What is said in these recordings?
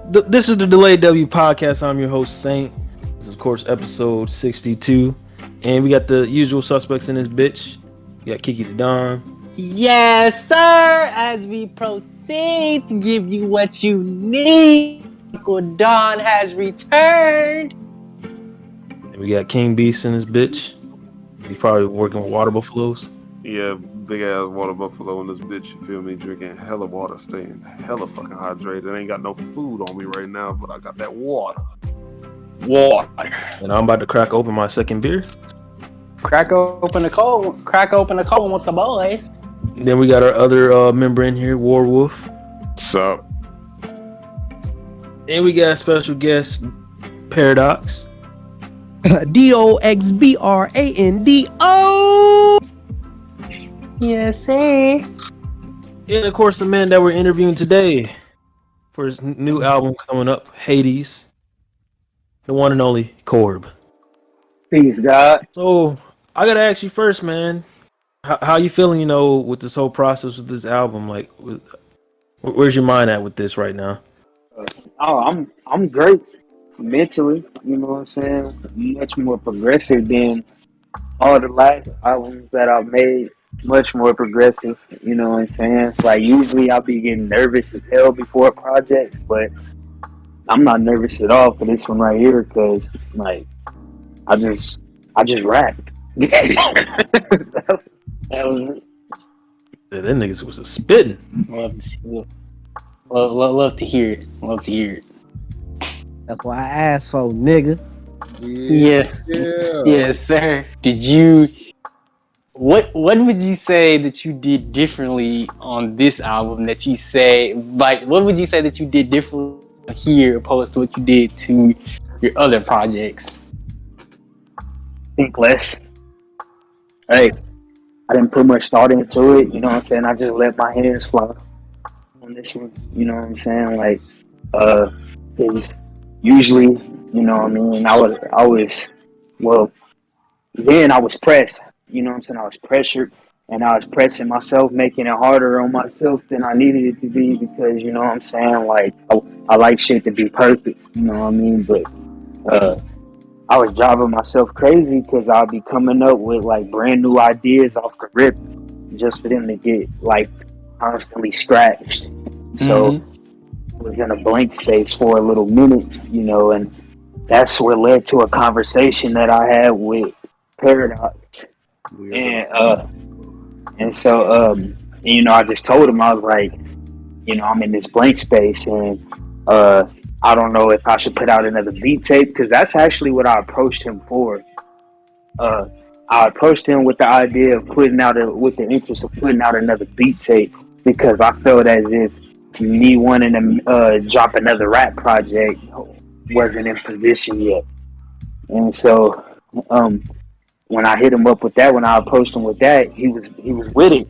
This is the Delayed W podcast. I'm your host, Saint. This is, of course, episode 62. And we got the usual suspects in this bitch. We got Kiki the Don. Yes, sir. As we proceed to give you what you need, Uncle Don has returned. And we got King Beast in this bitch. He's probably working with water buffaloes. Yeah, big ass water buffalo in this bitch, you feel me? Drinking hella water, staying hella fucking hydrated. Ain't got no food on me right now, but I got that water. And I'm about to crack open my second beer. Crack open the cold with the boys. Then we got our other member in here, Warwolf. What's up? And we got a special guest, Paradox. DOXBRANDO. Yes, sir. And of course, the man that we're interviewing today for his new album coming up, Hades. The one and only Corb. Peace, God. So I gotta ask you first, man. How you feeling? With this whole process with this album. Like, where's your mind at with this right now? I'm great mentally. You know what I'm saying? Much more progressive than all the last albums that I've made. Much more progressive. You know what I'm saying? Like usually I'll be getting nervous as hell before a project, but I'm not nervous at all for this one right here because like I just rap. That was it. Yeah, that niggas was a spitting. Love to hear it. That's what I asked for, nigga. Yeah. Yes, sir. What would you say that you did differently on this album that you say, like, what would you say that you did differently here opposed to what you did to your other projects? Think less. Hey, I didn't put much thought into it, you know what I'm saying? I just let my hands fly on this one, you know what I'm saying? Like, because usually, you know what I mean, I was pressed, you know what I'm saying? I was pressured and I was pressing myself, making it harder on myself than I needed it to be because, you know what I'm saying? Like, I like shit to be perfect, you know what I mean? But, I was driving myself crazy because I'd be coming up with like brand new ideas off the rip just for them to get like constantly scratched. So I was in a blank space for a little minute, and that's what led to a conversation that I had with Paradox. And so I just told him, I was like, I'm in this blank space and I don't know if I should put out another beat tape because that's actually what I approached him for. I approached him with the idea of with the interest of putting out another beat tape because I felt as if me wanting to drop another rap project wasn't in position yet. And so when I hit him up with that, when I approached him with that, he was with it.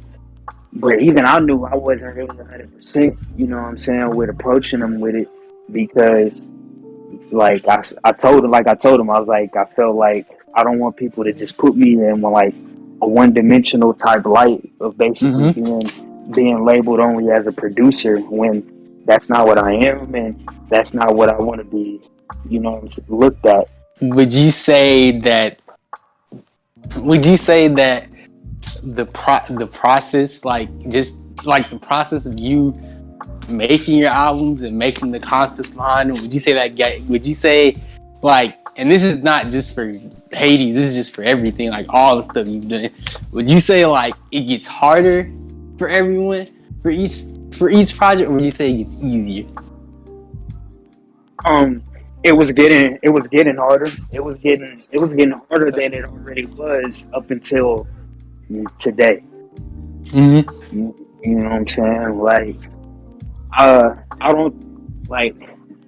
But even I knew I wasn't really 100%, you know what I'm saying, with approaching him with it. Because like I told him, I was like, I felt like I don't want people to just put me in like a one-dimensional type light of basically being labeled only as a producer when that's not what I am and that's not what I want to be, looked at. Would you say that the process, like just like the process of you making your albums and making the concepts behind them, would you say like, and this is not just for Hades, this is just for everything, like all the stuff you've done, would you say like it gets harder for everyone for each project, or would you say it gets easier? It was getting harder. It was getting harder than it already was up until today. You know what I'm saying? Like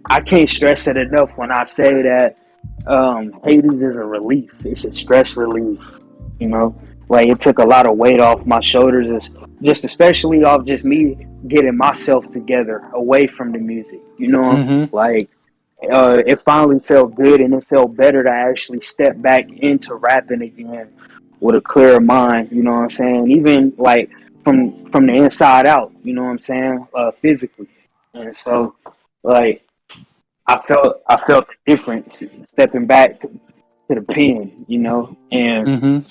I can't stress it enough when I say that Hades is a relief. It's a stress relief, Like it took a lot of weight off my shoulders, just especially off just me getting myself together away from the music, Like it finally felt good and it felt better to actually step back into rapping again with a clearer mind, you know what I'm saying? Even like from the inside out, you know what I'm saying? Physically. And so like I felt the difference stepping back to the pen, you know, Mm-hmm. and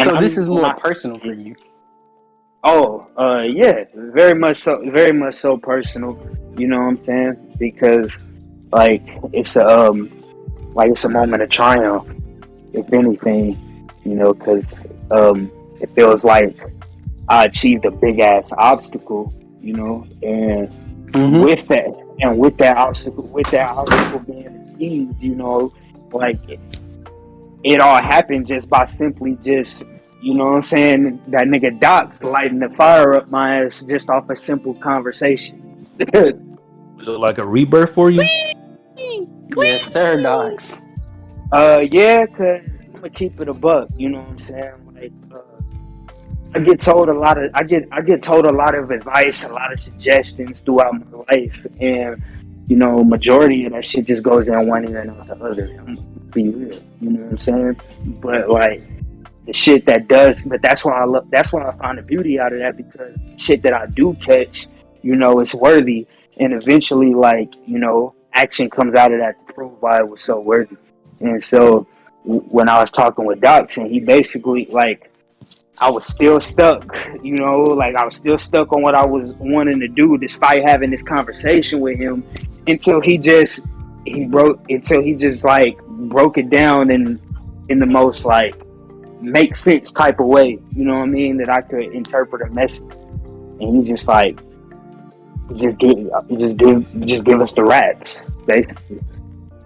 So I this mean is when more personal for you. yeah, very much so personal. You know what I'm saying? Because like it's a it's a moment of triumph, if anything, you know, because it feels like I achieved a big ass obstacle, you know, and Mm-hmm. with that obstacle being achieved, you know, like it all happened just by simply just, you know what I'm saying, that nigga Doc's lighting the fire up my ass just off a simple conversation. Was it like a rebirth for you? Yes, sir, docs. Yeah, cause I'm gonna keep it a buck, you know what I'm saying? Like, I get told a lot of advice, a lot of suggestions throughout my life, and you know, majority of that shit just goes in one ear and out the other. I'm gonna be real, you know what I'm saying? But like the shit that does, but that's why that's why I find the beauty out of that, because shit that I do catch, you know, it's worthy, and eventually, like, you know, action comes out of that to prove why it was so worthy. And so when I was talking with Docs, and he basically like I was still stuck, you know, like I was still stuck on what I was wanting to do despite having this conversation with him, until he just like broke it down in the most like make sense type of way, you know what I mean, that I could interpret a message. And he just like just give us the raps, basically.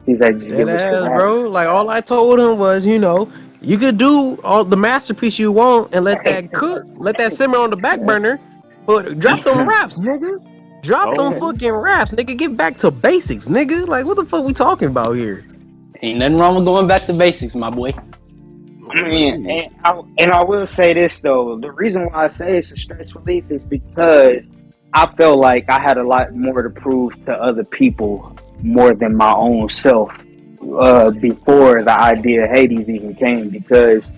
He's like, just Dead give us the ass, raps. bro. Like all I told him was, you know, you could do all the masterpiece you want and let that cook, let that simmer on the back burner, but drop them raps, nigga. Drop them Oh, fucking raps, nigga. Get back to basics, nigga. Like what the fuck we talking about here? Ain't nothing wrong with going back to basics, my boy. I mean, and I will say this though, the reason why I say it's a stress relief is because I felt like I had a lot more to prove to other people more than my own self, before the idea of Hades even came. Because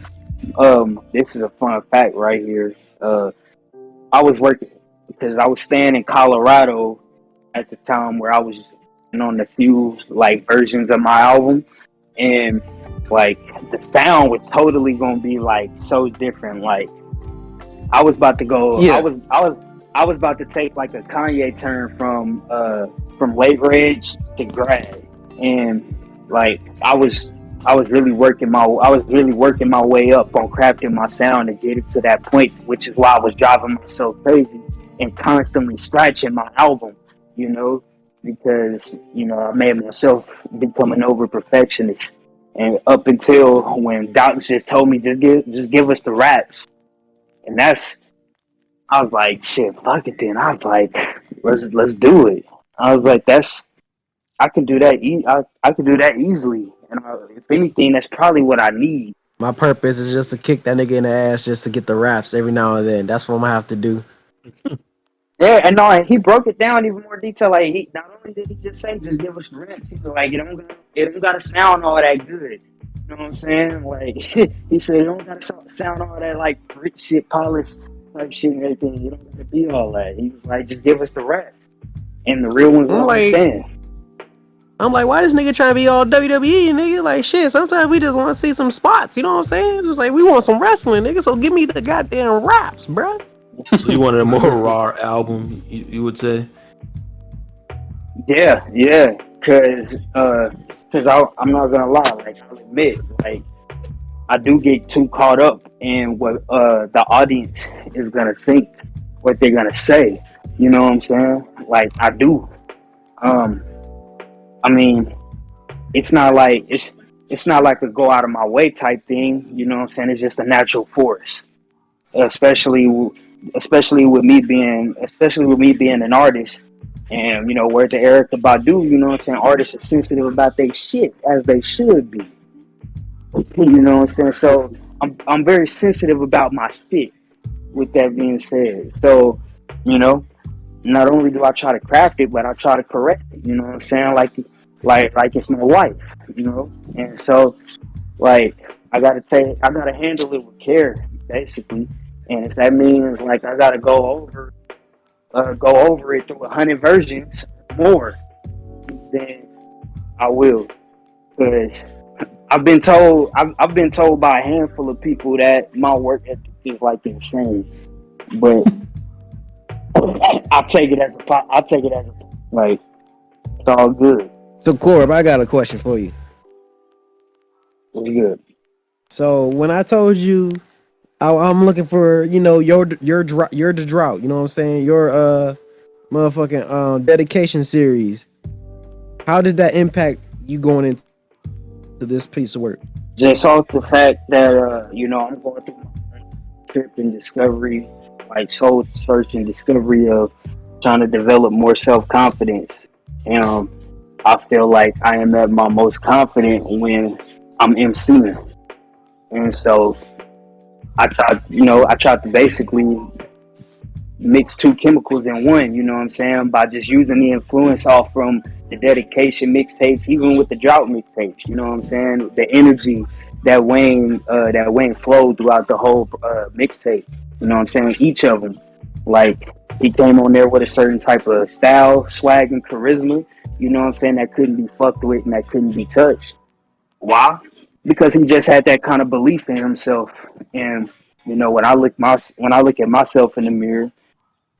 this is a fun fact right here. I was working because I was staying in Colorado at the time where I was on the few like versions of my album, and like the sound was totally gonna be like so different. Like I was about to go. Yeah. I was about to take like a Kanye turn from Leverage to Grad, and like I was really working my way up on crafting my sound to get it to that point, which is why I was driving myself crazy and constantly scratching my album, you know, because you know I made myself become an over perfectionist, and up until when Doc just told me just give us the raps, and that's I was like, shit, fuck it then. I was like, let's do it. I was like, I can do that. I can do that easily. And if anything, that's probably what I need. My purpose is just to kick that nigga in the ass just to get the raps every now and then. That's what I'm gonna have to do. Yeah, and no, he broke it down even more detail. Like he not only did he just say, just give us the rent. He was like, it don't gotta sound all that good. You know what I'm saying? Like he said, it don't gotta sound all that like rich shit, polished type shit and everything. You don't gotta be all that. He was like, just give us the rap, and the real ones will I'm like, understand. why this nigga trying to be all WWE, nigga? Like, shit, sometimes we just want to see some spots, you know what I'm saying? Just like, we want some wrestling, nigga, so give me the goddamn raps, bruh. So you wanted a more raw album, you would say? Yeah, cause I'm not gonna lie, like I'll admit, like I do get too caught up in what the audience is gonna think, what they're gonna say. You know what I'm saying? Like I do. Um, I mean, it's not like it's not like a go out of my way type thing. You know what I'm saying? It's just a natural force, especially especially with me being an artist. And you know, word to Erica Badu, you know what I'm saying? Artists are sensitive about their shit as they should be. You know what I'm saying? So I'm very sensitive about my shit. With that being said, so you know, not only do I try to craft it, but I try to correct it. You know what I'm saying? Like it's my wife. You know, and so like I gotta handle it with care, basically. And if that means like I gotta go over it through 100 versions more, then I will. Because I've been told by a handful of people that my work ethic is like insane. But I take it as like it's all good. So Corb, I got a question for you. It's good. So when I told you I'm looking for, your the drought, you know what I'm saying? Your motherfucking dedication series. How did that impact you going into this piece of work? Just off the fact that I'm going through my trip and discovery, like soul search and discovery of trying to develop more self confidence. And I feel like I am at my most confident when I'm emceeing, and so I tried to basically mix two chemicals in one, you know what I'm saying, by just using the influence off from the dedication mixtapes, even with the drought mixtapes, you know what I'm saying, the energy that Wayne flowed throughout the whole mixtape, you know what I'm saying, each of them, like he came on there with a certain type of style, swag, and charisma, you know what I'm saying, that couldn't be fucked with and that couldn't be touched. Why? Because he just had that kind of belief in himself. And when I look at myself in the mirror,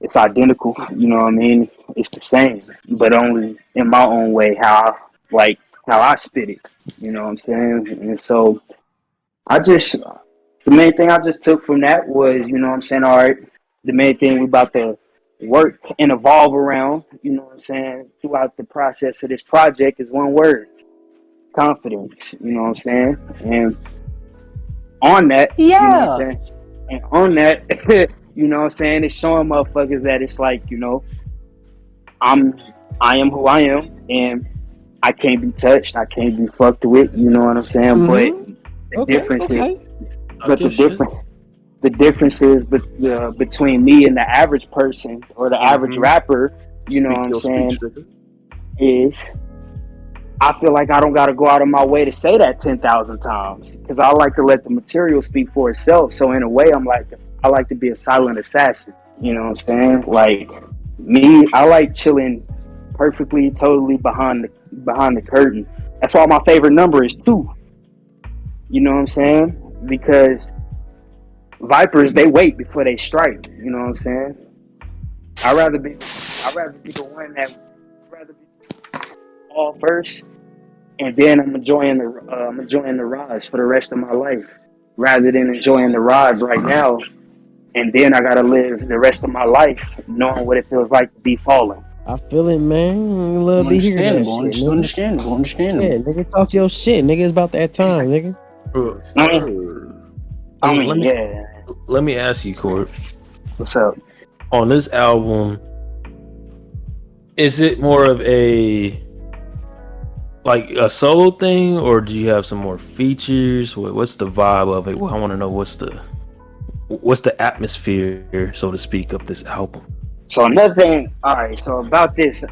it's identical. You know what I mean? It's the same, but only in my own way. How I spit it. You know what I'm saying? And so the main thing I just took from that was, you know what I'm saying? All right, the main thing we about to work and evolve around, you know what I'm saying, throughout the process of this project is one word: confidence. You know what I'm saying? And on that, you know what I'm saying? And on that, you know what I'm saying, it's showing motherfuckers that it's like, I am who I am, and I can't be touched, I can't be fucked with, you know what I'm saying? Mm-hmm. But the difference is between me and the average person or the average rapper, you know what I'm saying, is I feel like I don't got to go out of my way to say that 10,000 times, because I like to let the material speak for itself. So in a way, I like to be a silent assassin. You know what I'm saying? Like me, I like chilling perfectly, totally behind the curtain. That's why my favorite number is 2. You know what I'm saying? Because vipers, they wait before they strike. You know what I'm saying? I'd rather be the one that all first, and then I'm enjoying the rise for the rest of my life, rather than enjoying the rise right now, and then I gotta live the rest of my life knowing what it feels like to be falling. I feel it, man. Love to hear that shit, nigga. Understandable. Yeah, nigga, talk your shit, nigga. It's about that time, nigga. Let me ask you, Court. What's up? On this album, is it more of a solo thing, or do you have some more features? What's the vibe of it? Well, I want to know what's the atmosphere, so to speak, of this album. So another thing, all right. So about this,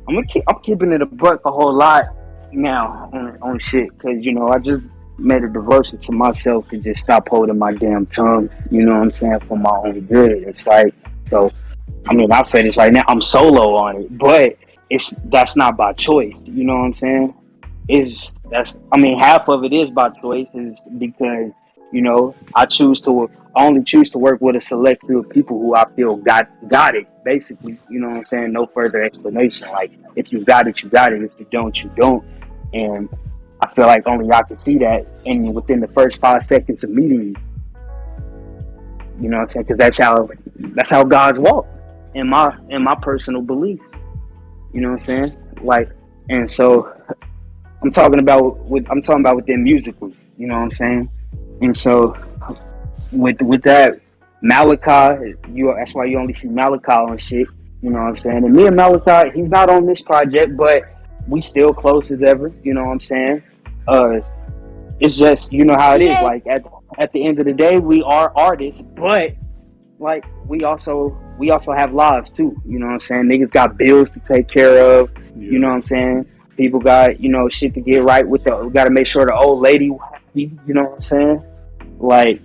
I'm keeping it a buck a whole lot now on shit, because I just made a devotion to myself to just stop holding my damn tongue. You know what I'm saying, for my own good. It's like, so I mean, I'll say this right now, I'm solo on it, but that's not by choice. You know what I'm saying? Half of it is by choice, is because I only choose to work with a select few of people who I feel got it, basically. You know what I'm saying? No further explanation. Like, if you got it, you got it. If you don't, you don't. And I feel like only y'all can see that within the first 5 seconds of meeting you. You know what I'm saying? Because that's how God's walk, in my personal belief. You know what I'm saying? Like, and so I'm talking about within musically. You know what I'm saying? And so with that, Malachi, that's why you only see Malachi on shit. You know what I'm saying? And me and Malachi, he's not on this project, but we still close as ever. You know what I'm saying? It's just, you know how it is. Like, at the end of the day, we are artists, but like we also have lives too. You know what I'm saying? Niggas got bills to take care of. Yeah. You know what I'm saying? People got, shit to get right with. We got to make sure the old lady happy. You know what I'm saying? Like,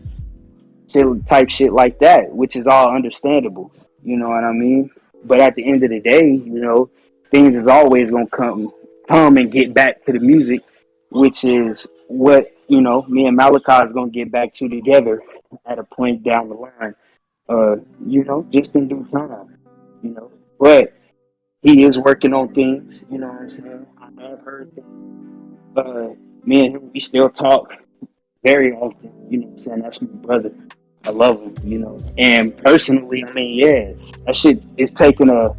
type shit like that, which is all understandable. You know what I mean? But at the end of the day, things is always gonna come come and get back to the music, which is what, me and Malachi is gonna get back to together at a point down the line. Just in due time. But he is working on things, you know what I'm saying? I have heard that me and him we still talk very often, you know what I'm saying? That's my brother. I love him, And personally, I mean, yeah, that shit is taking of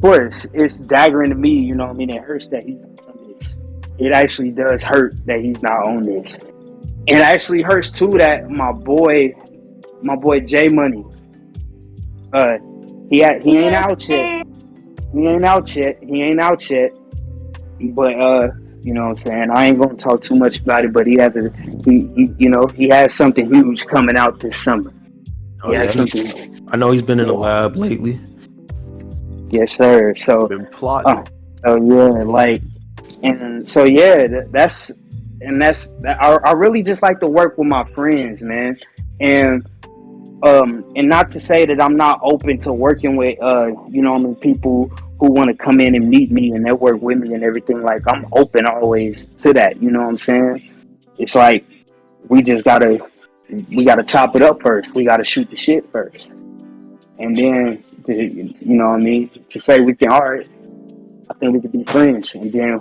course, it's daggering to me, you know what I mean? It hurts that he's not on this. It actually does hurt that he's not on this. It actually hurts too that my boy J Money, he ain't out yet. He ain't out yet. But you know what I'm saying? I ain't gonna talk too much about it, but he has he has something huge coming out this summer. I know he's been in the lab lately. Yes, sir. So Been plotting. I really just like to work with my friends, man. And not to say that I'm not open to working with people who want to come in and meet me and network with me and everything. Like, I'm open always to that, you know what I'm saying? It's like we gotta chop it up first. We gotta shoot the shit first. And then, you know what I mean, to say we can, all right, I think we could be friends. And then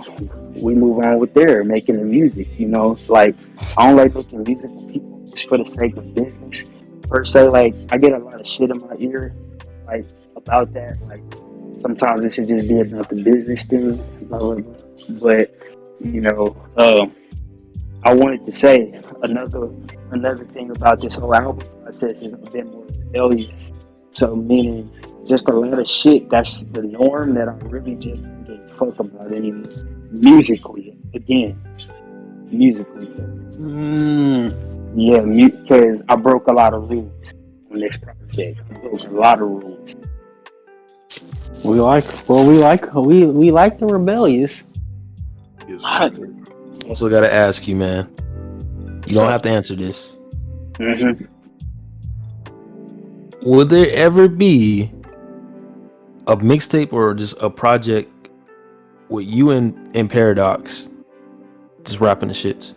we move on with making the music, Like, I don't like making music for people just for the sake of business. Per se, like, I get a lot of shit in my ear, like, about that. Like, sometimes it should just be about the business thing. Blah, blah, blah. But, I wanted to say another thing about this whole album process is a bit more rebellious. So, meaning just a lot of shit that's the norm that I really just don't give a fuck about anymore. Musically, again. Yeah, because I broke a lot of rules on this project. I broke a lot of rules. We like the rebellious. Yes, Also, gotta ask you, man. You don't have to answer this. Mm-hmm. Will there ever be a mixtape or just a project with you and Paradox just rapping the shits?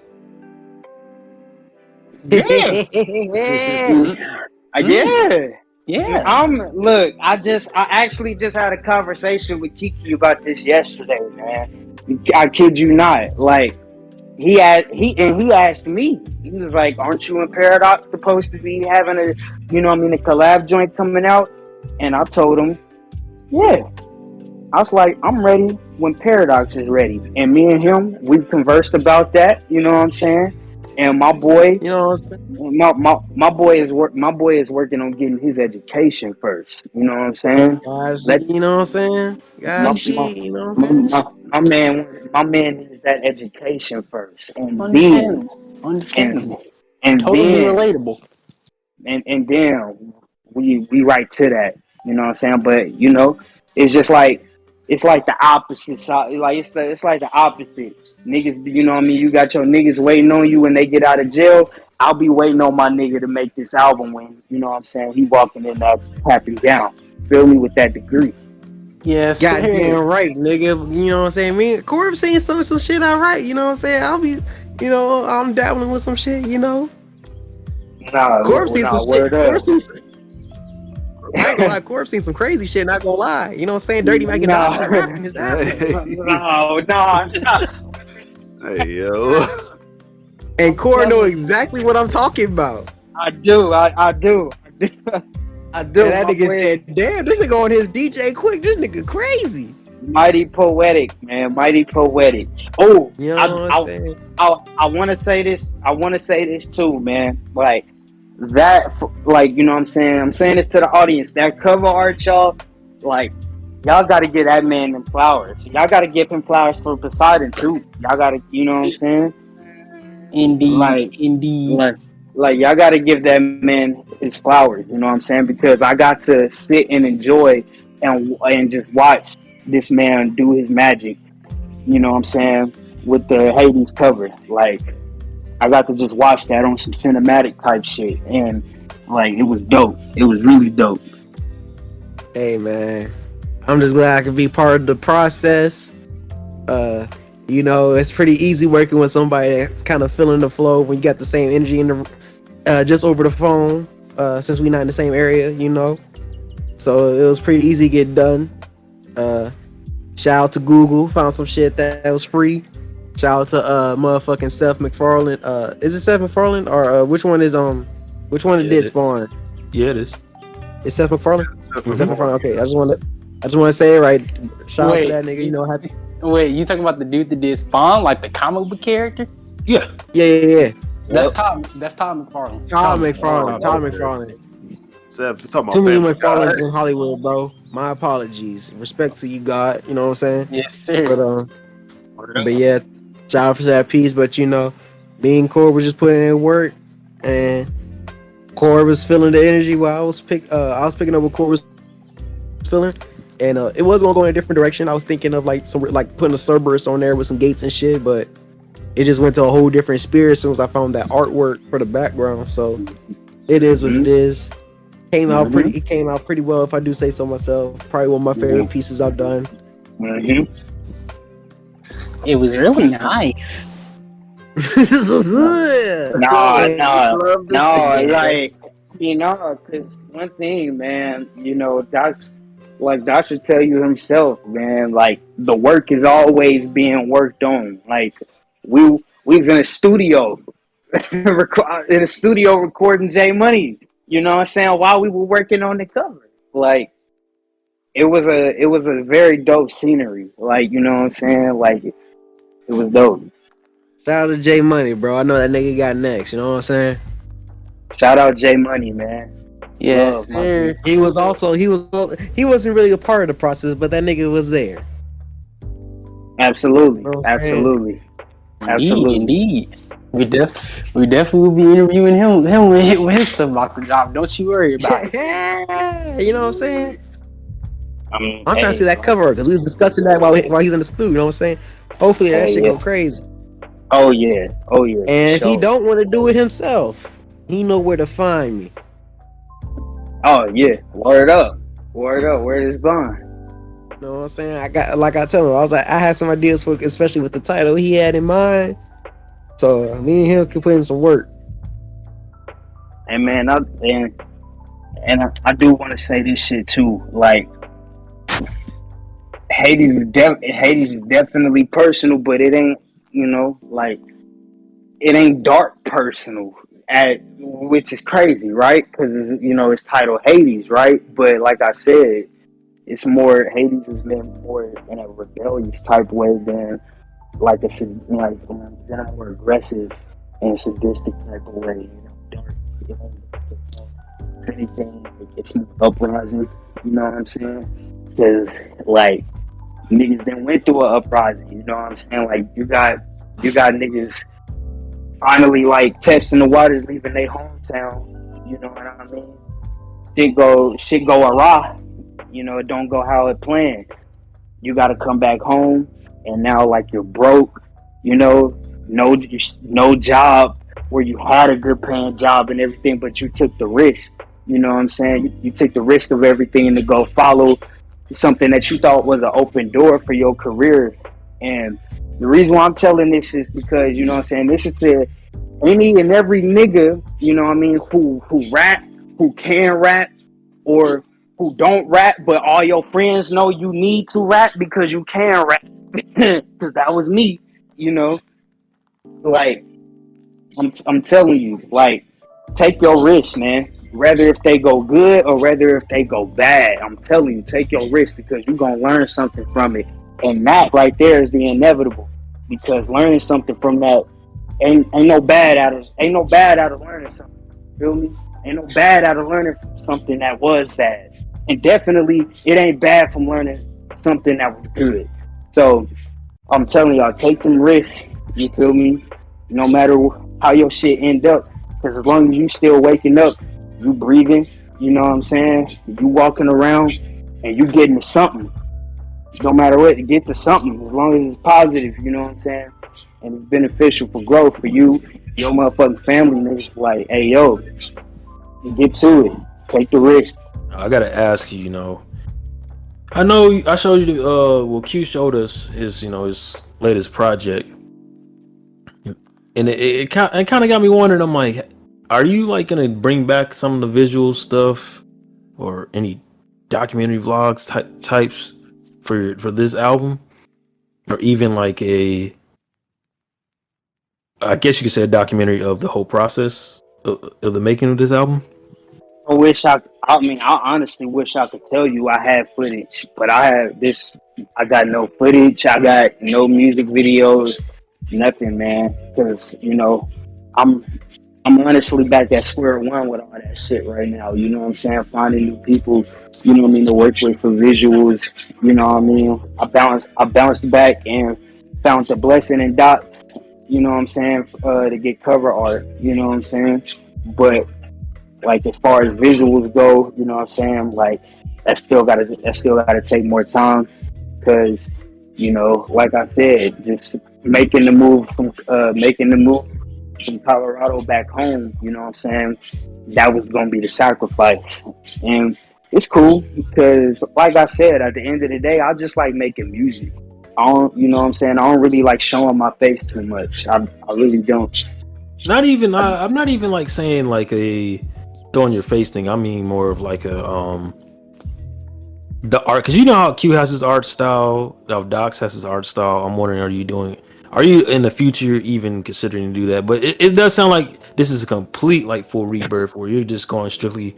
Yeah. Look, I actually just had a conversation with Kiki about this yesterday, man. I kid you not. Like, he asked me. He was like, "Aren't you and Paradox supposed to be having a collab joint coming out?" And I told him, "Yeah." I was like, "I'm ready when Paradox is ready." And me and him, we've conversed about that. You know what I'm saying? And my boy, You know what I'm saying? my boy is working on getting his education first. You know what I'm saying? You know what I'm saying? My, Guys, you know what I'm saying? my man needs that education first, and Understandable. and Totally then relatable. and then we right to that. You know what I'm saying? But it's just like it's like the opposite side. Like it's like the opposite. Niggas, you know what I mean? You got your niggas waiting on you when they get out of jail. I'll be waiting on my nigga to make this album when, you know what I'm saying, he walking in there tapping down. Feel me with that degree. Yes, Goddamn right, nigga. You know what I'm saying? Me and Corbin seen some shit I write, you know what I'm saying? I'm dabbling with some shit, Nah, Corb seen some word shit. up. I ain't gonna lie, Corb seen some crazy shit, not gonna lie. You know what I'm saying? Dirty Mac and Dodson rapping his ass off. No. Hey, yo. And Corb know exactly what I'm talking about. I do. And that nigga said, damn, this nigga on his DJ quick. This nigga crazy. Mighty poetic, man. Mighty poetic. Oh, You know what I'm saying? I want to say this. I want to say this too, man. Like that, like, you know what I'm saying? I'm saying this to the audience. That cover art, y'all, like, y'all got to give that man them flowers. Y'all got to give him flowers for Poseidon too. Y'all got to, you know what I'm saying? Indeed. Like y'all got to give that man his flowers. You know what I'm saying? Because I got to sit and enjoy and just watch this man do his magic. You know what I'm saying? With the Hades cover, like, I got to just watch that on some cinematic type shit, and like, it was dope. It was really dope. Hey, man. I'm just glad I could be part of the process. You know, it's pretty easy working with somebody that's kind of feeling the flow when you got the same energy in the just over the phone. Since we not in the same area, you know, so it was pretty easy to get done. Shout out to Google, found some shit that was free. Shout out to motherfucking Seth MacFarlane. Is it Seth MacFarlane or which one did Spawn? Yeah, it is. It's Seth MacFarlane. Mhm. Seth MacFarlane. Okay, I just want to say it right. Shout out to that nigga. You know how. Wait, you talking about the dude that did Spawn, like the comic book character? Yeah. Yeah. That's Todd McFarlane. Todd McFarlane. Seth, you talking about Too many Family Guy. McFarlanes in Hollywood, bro. My apologies. Respect to you, God. You know what I'm saying? Yes, sir. But yeah, shout out for that piece. But you know, me and Core was just putting in work, and Core was feeling the energy while I was picking up what Core was feeling, and it was gonna go in a different direction. I was thinking of like putting a Cerberus on there with some gates and shit, but it just went to a whole different spirit as soon as I found that artwork for the background. So it is what it is. It came out pretty well, if I do say so myself. Probably one of my favorite pieces I've done. It was really nice. No, like, you know, because one thing, man, you know, that should tell you himself, man, like, the work is always being worked on. Like, we was in a studio, recording J Money, you know what I'm saying, while we were working on the cover. Like, it was a very dope scenery. Like, you know what I'm saying? Like, it was dope. Shout out to J Money, bro. I know that nigga got next. You know what I'm saying? Shout out J Money, man. Yes, sir. He wasn't really a part of the process, but that nigga was there. Absolutely, You know what I'm absolutely. Indeed. We definitely will be interviewing him when his stuff about to drop. Don't you worry about it. You know what I'm saying? I'm trying to see that cover because we was discussing that while he was in the studio. You know what I'm saying? Hopefully that shit go crazy. Oh yeah. And if he don't want to do it himself, he know where to find me. Oh yeah, word up, where is Bond? You know what I'm saying? I told him, I was like, I had some ideas for, especially with the title he had in mind. So me and him can put in some work. And man, I do want to say this shit too. Like, Hades is definitely personal, but it ain't, you know, like, it ain't dark personal, which is crazy, right? Because, you know, it's titled Hades, right? But like I said, it's more, Hades has been more in a rebellious type way than like than a more aggressive and sadistic type of way. You know, dark. If anything, it's an uprising. You know what I'm saying? Because like, niggas then went through an uprising. You know what I'm saying? Like, you got niggas finally like testing the waters, leaving their hometown. You know what I mean? Shit go awry. You know, it don't go how it planned. You got to come back home, and now like you're broke. You know, no job where you had a good paying job and everything, but you took the risk. You know what I'm saying? You took the risk of everything to go follow something that you thought was an open door for your career. And the reason why I'm telling this is because, you know what I'm saying, this is to any and every nigga, you know what I mean, who rap, who can rap, or who don't rap, but all your friends know you need to rap because you can rap. Because that was me, you know. Like, I'm telling you, like, take your risk, man. Whether if they go good or whether if they go bad, I'm telling you, take your risk because you're gonna learn something from it. And that right there is the inevitable. Because learning something from that ain't no bad out of learning something. Feel me? Ain't no bad out of learning something that was bad. And definitely it ain't bad from learning something that was good. So I'm telling y'all, take them risks. You feel me? No matter how your shit end up, because as long as you still waking up, you breathing, you know what I'm saying? You walking around and you getting to something. No matter what, get to something as long as it's positive, you know what I'm saying? And it's beneficial for growth for you, your motherfucking family. Niggas like, hey yo, get to it. Take the risk. I gotta ask you, you know, I know I showed you well, Q showed us his his latest project, and it kind of got me wondering. I'm like, are you like gonna bring back some of the visual stuff or any documentary vlogs types for this album, or even like I guess you could say a documentary of the whole process of the making of this album? I wish I mean, I honestly wish I could tell you I had footage, but I have this. I got no footage. I got no music videos, nothing, man. Because I'm I'm honestly back at square one with all that shit right now. You know what I'm saying? Finding new people, to work with for visuals. You know what I mean? I bounced back and found the blessing in Doc. You know what I'm saying? To get cover art. You know what I'm saying? But like as far as visuals go, you know what I'm saying? Like that still gotta take more time because like I said, just making the move from Colorado back home. You know what I'm saying? That was gonna be the sacrifice, and it's cool because, like I said, at the end of the day, I just like making music. I don't, you know what I'm saying? I don't really like showing my face too much. I really don't. Not even I'm not even like saying like a throwing your face thing. I mean more of like a the art, because you know how Q has his art style, how Docs has his art style. I'm wondering, are you in the future even considering to do that? But it does sound like this is a complete like full rebirth where you're just going strictly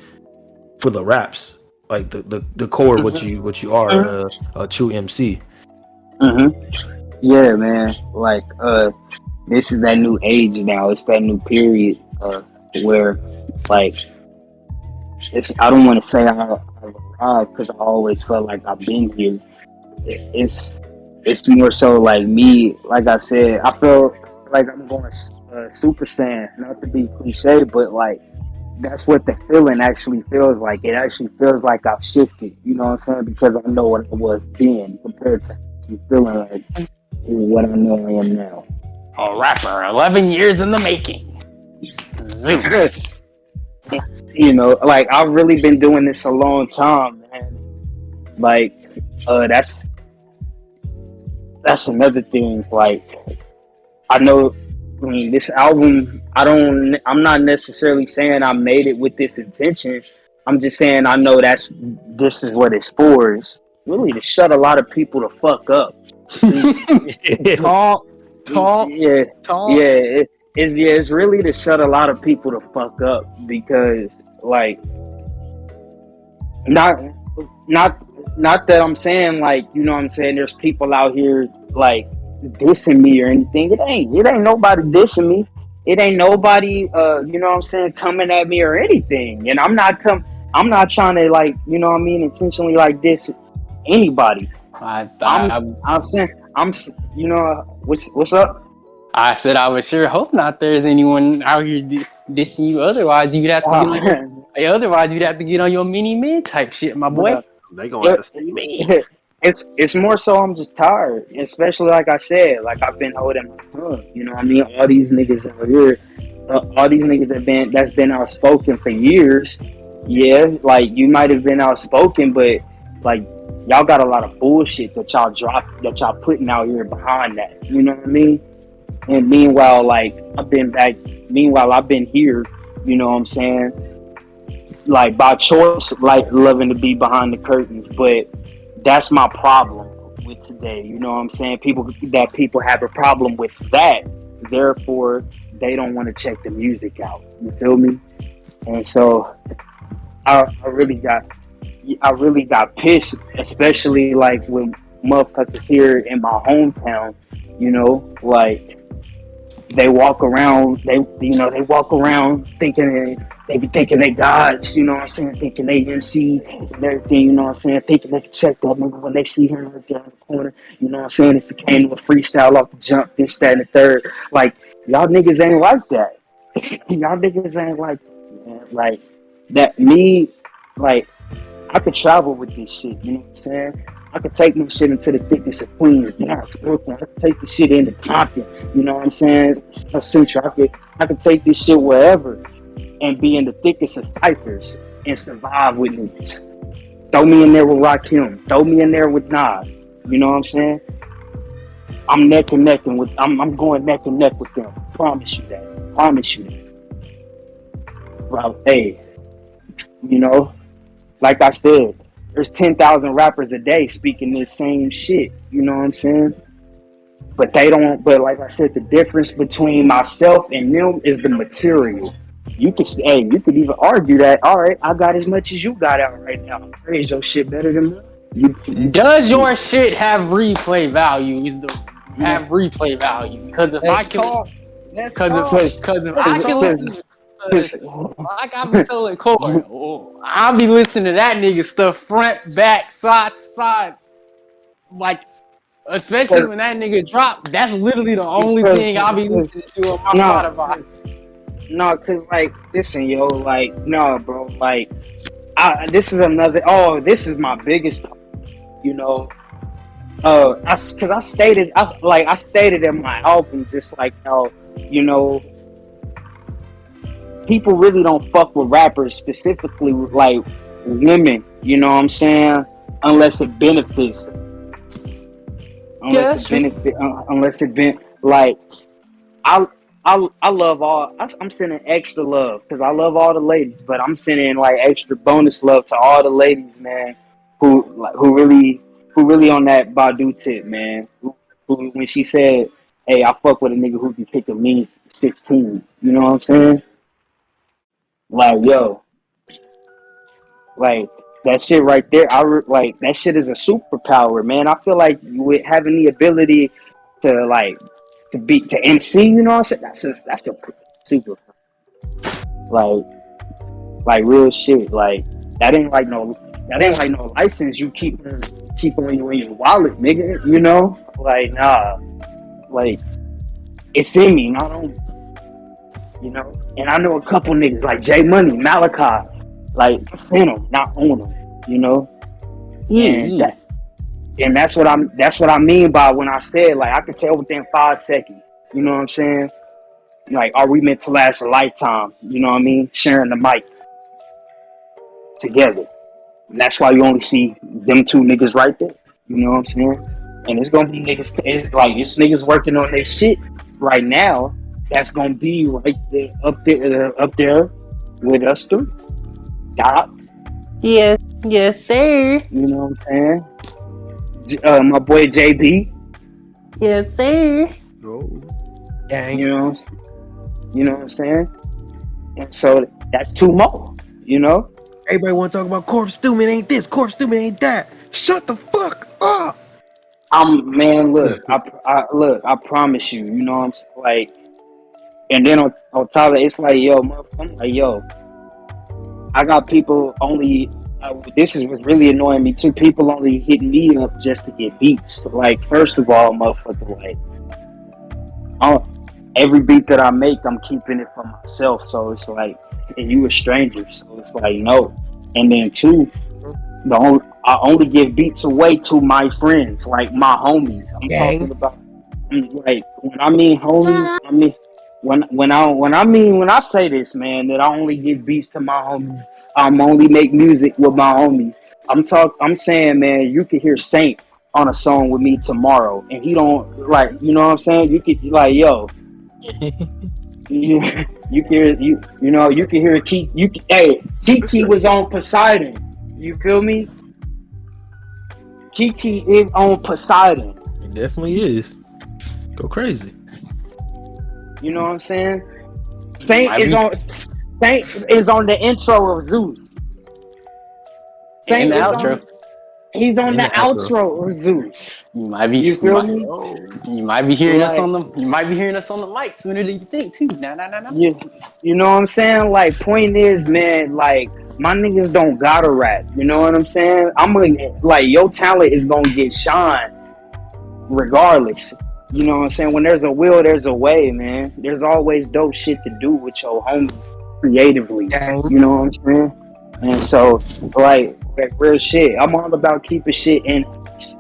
for the raps, like the core of what you are, a true MC. hmm Yeah, man. Like, this is that new age now. It's that new period where, like, I don't want to say I've arrived because I always felt like I've been here. It's it's more so like me. Like I said, I feel like I'm going Super Saiyan. Not to be cliche, but like that's what the feeling actually feels like. It actually feels like I've shifted. You know what I'm saying? Because I know what I was then compared to actually feeling like what I know I am now. A rapper, 11 years in the making. Zeus. Like I've really been doing this a long time, man. Like, that's another thing. Like, I know. I mean, this album. I'm not necessarily saying I made it with this intention. I'm just saying I know this is what it's for. Is really to shut a lot of people the fuck up. Talk, talk, Yeah, talk. yeah. It's really to shut a lot of people the fuck up because like not not not that I'm saying like what I'm saying there's people out here like dissing me or anything. It ain't nobody dissing me. It ain't nobody what I'm saying coming at me or anything. And I'm not trying to like what I mean intentionally like diss anybody. I, I'm I, I'm saying what's up? I said I would sure hope not. There's anyone out here dissing you. Otherwise, you'd have to get on your. Otherwise, you'd have to get on your mini mid type shit, my boy. They gonna have to see me. It's more so I'm just tired, especially like I said, like I've been holding my tongue. You know what I mean? All these niggas out here, all these niggas that's been outspoken for years. Yeah, like you might have been outspoken, but like y'all got a lot of bullshit that y'all putting out here behind that. You know what I mean? And meanwhile, like I've been here. You know what I'm saying? Like by choice, like loving to be behind the curtains, but that's my problem with today. You know what I'm saying? People have a problem with that, therefore they don't want to check the music out. You feel me? And so I really got pissed, especially like when motherfuckers here in my hometown. Like they walk around thinking they be thinking they gods, you know what I'm saying, thinking they MC and everything, you know what I'm saying, thinking they can check that nigga when they see him right there in the corner, you know what I'm saying, if it came to a freestyle off the jump, this, that, and the third. Like, y'all niggas ain't like that. Y'all niggas ain't like that, man. Like that me, like I could travel with this shit, you know what I'm saying? I could take my shit into the thickest of Queens, Bronx, Brooklyn. I could take this shit into Compton, you know what I'm saying? South Central. I could take this shit wherever and be in the thickest of ciphers and survive with niggas. Throw me in there with Rakim. Throw me in there with Nas. You know what I'm saying? I'm neck and neck with. I'm going neck and neck with them. Promise you that. Promise you that. Bro, hey, you know, like I said, there's 10,000 rappers a day speaking this same shit. You know what I'm saying? But they don't. But like I said, the difference between myself and them is the material. You could say, you could even argue that. All right, I got as much as you got out right now. Praise your shit better than me. Does your shit have replay value? Is the have replay value? Because if I can, because if I can listen to like I've been telling Corbin, I'll be listening to that nigga stuff front, back, side to side, like. Especially when that nigga drop, that's literally the only thing I'll be listening to on my Spotify. No, cause like, listen, yo, like, no, bro, like, this is another. Oh, this is my biggest, you know. Cause I stated in my album, just like how, you know, people really don't fuck with rappers, specifically with like women. You know what I'm saying? Unless it benefits them. Unless it been like I love all. I'm sending extra love because I love all the ladies, but I'm sending like extra bonus love to all the ladies, man, who really on that Badu tip, man. Who when she said, "Hey, I fuck with a nigga who can kick a mean 16," you know what I'm saying? Like, yo, like. That shit right there, like that shit is a superpower, man. I feel like with having the ability to MC, you know what I'm saying? That's a super, like real shit. Like that ain't like no license you keep on you in your wallet, nigga. You know, like nah, like it's in me, not on me. You know, and I know a couple niggas like J Money, Malachi. Like, send them, not own them, you know? And that's what I mean by when I said, like, I can tell within 5 seconds, you know what I'm saying? Like, are we meant to last a lifetime? You know what I mean? Sharing the mic together. And that's why you only see them two niggas right there, you know what I'm saying? And it's gonna be niggas, it's niggas working on their shit right now. That's gonna be right there, up there with us too. Doc. Yes, sir. You know what I'm saying? My boy JB. Yes, sir. Oh. Gang. You know what I'm saying? And so that's 2 more, you know? Everybody want to talk about Stumon ain't this, Stumon ain't that. Shut the fuck up. Man, look, I promise you, you know what I'm saying? Like, and then on top of it, it's like, yo, I'm like, yo, I got people only. This is what's really annoying me too. People only hit me up just to get beats. Like, first of all, motherfucker, like, every beat that I make, I'm keeping it for myself. So it's like, and you a stranger, so it's like, no. And then 2, I only give beats away to my friends, like my homies. I'm talking about, like, when I mean homies, I mean. When I say this, man, that I only give beats to my homies, I'm only make music with my homies. I'm saying, man, you could hear Saint on a song with me tomorrow, and he don't, like, you know what I'm saying? You could, like, yo, you can hear you can hear Kiki was on Poseidon. You feel me? Kiki is on Poseidon. It definitely is. Go crazy. You know what I'm saying? Saint is on the intro of Zeus. And the outro. He's on the outro of Zeus. You might be hearing us on the. You might be hearing us on the mic sooner than you think too. No. You know what I'm saying? Like, point is, man, like, my niggas don't gotta rap. You know what I'm saying? Like, your talent is gonna get shine regardless. You know what I'm saying? When there's a will, there's a way, man. There's always dope shit to do with your homies creatively. You know what I'm saying? And so, like real shit, I'm all about keeping shit in.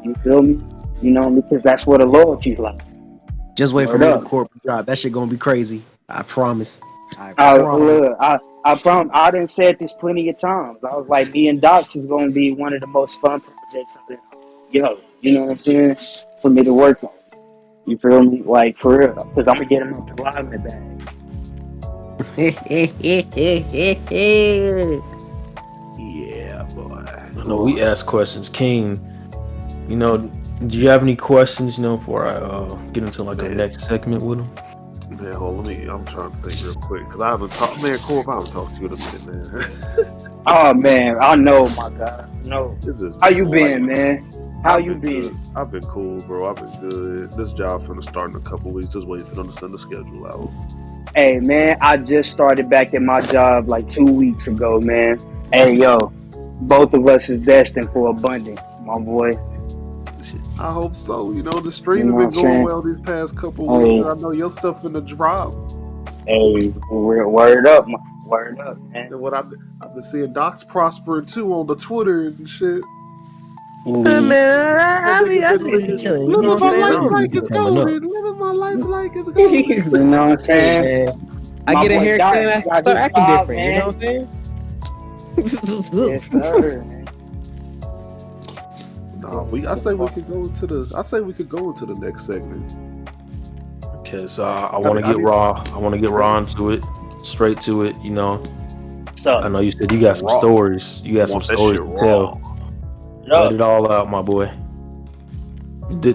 You feel me? You know, because that's what a loyalty's like. Just wait for me to Corbin drop. That shit gonna be crazy. I promise. I I done said this plenty of times. I was like, me and Docs is gonna be one of the most fun projects I've been. You know what I'm saying? For me to work on. You feel me? Like for real, because I'm gonna get him up the live in the bag. Yeah, boy. No, we ask questions. King, you know, do you have any questions, before I get into like our next segment with him? Man, hold on, I'm trying to think real quick because I haven't talked. Man, Corb, I haven't talked to you in a minute, man. Oh man, I know, my God. No. This is How you been, man? How you been? Good. I've been cool, bro. I've been good. This job finna start in a couple weeks. Just waiting for them to send the schedule out. Hey man, I just started back at my job like 2 weeks ago, man. Hey yo, both of us is destined for abundance, my boy. I hope so. The You stream know has what been I'm going saying? well these past couple Hey. weeks. I know your stuff in the drop. Hey, word up, man. And what I've been seeing Docs prospering too on the Twitter and shit. Man, I be chilling. You know what I'm saying? I Living my life don't like be it's coming up. golden. Living my life like it's You golden. know what I'm saying? Hey, man. I My get a boy haircut Doc and I got start his acting vibe, different. You know what I'm saying? Yes, sir. Man. I say we could go into the next segment. Okay, so I want to get raw. I want to get raw into it, straight to it. So, I know you said you got some Raw. stories. You got some Want that stories shit to tell. Let it all out, my boy. We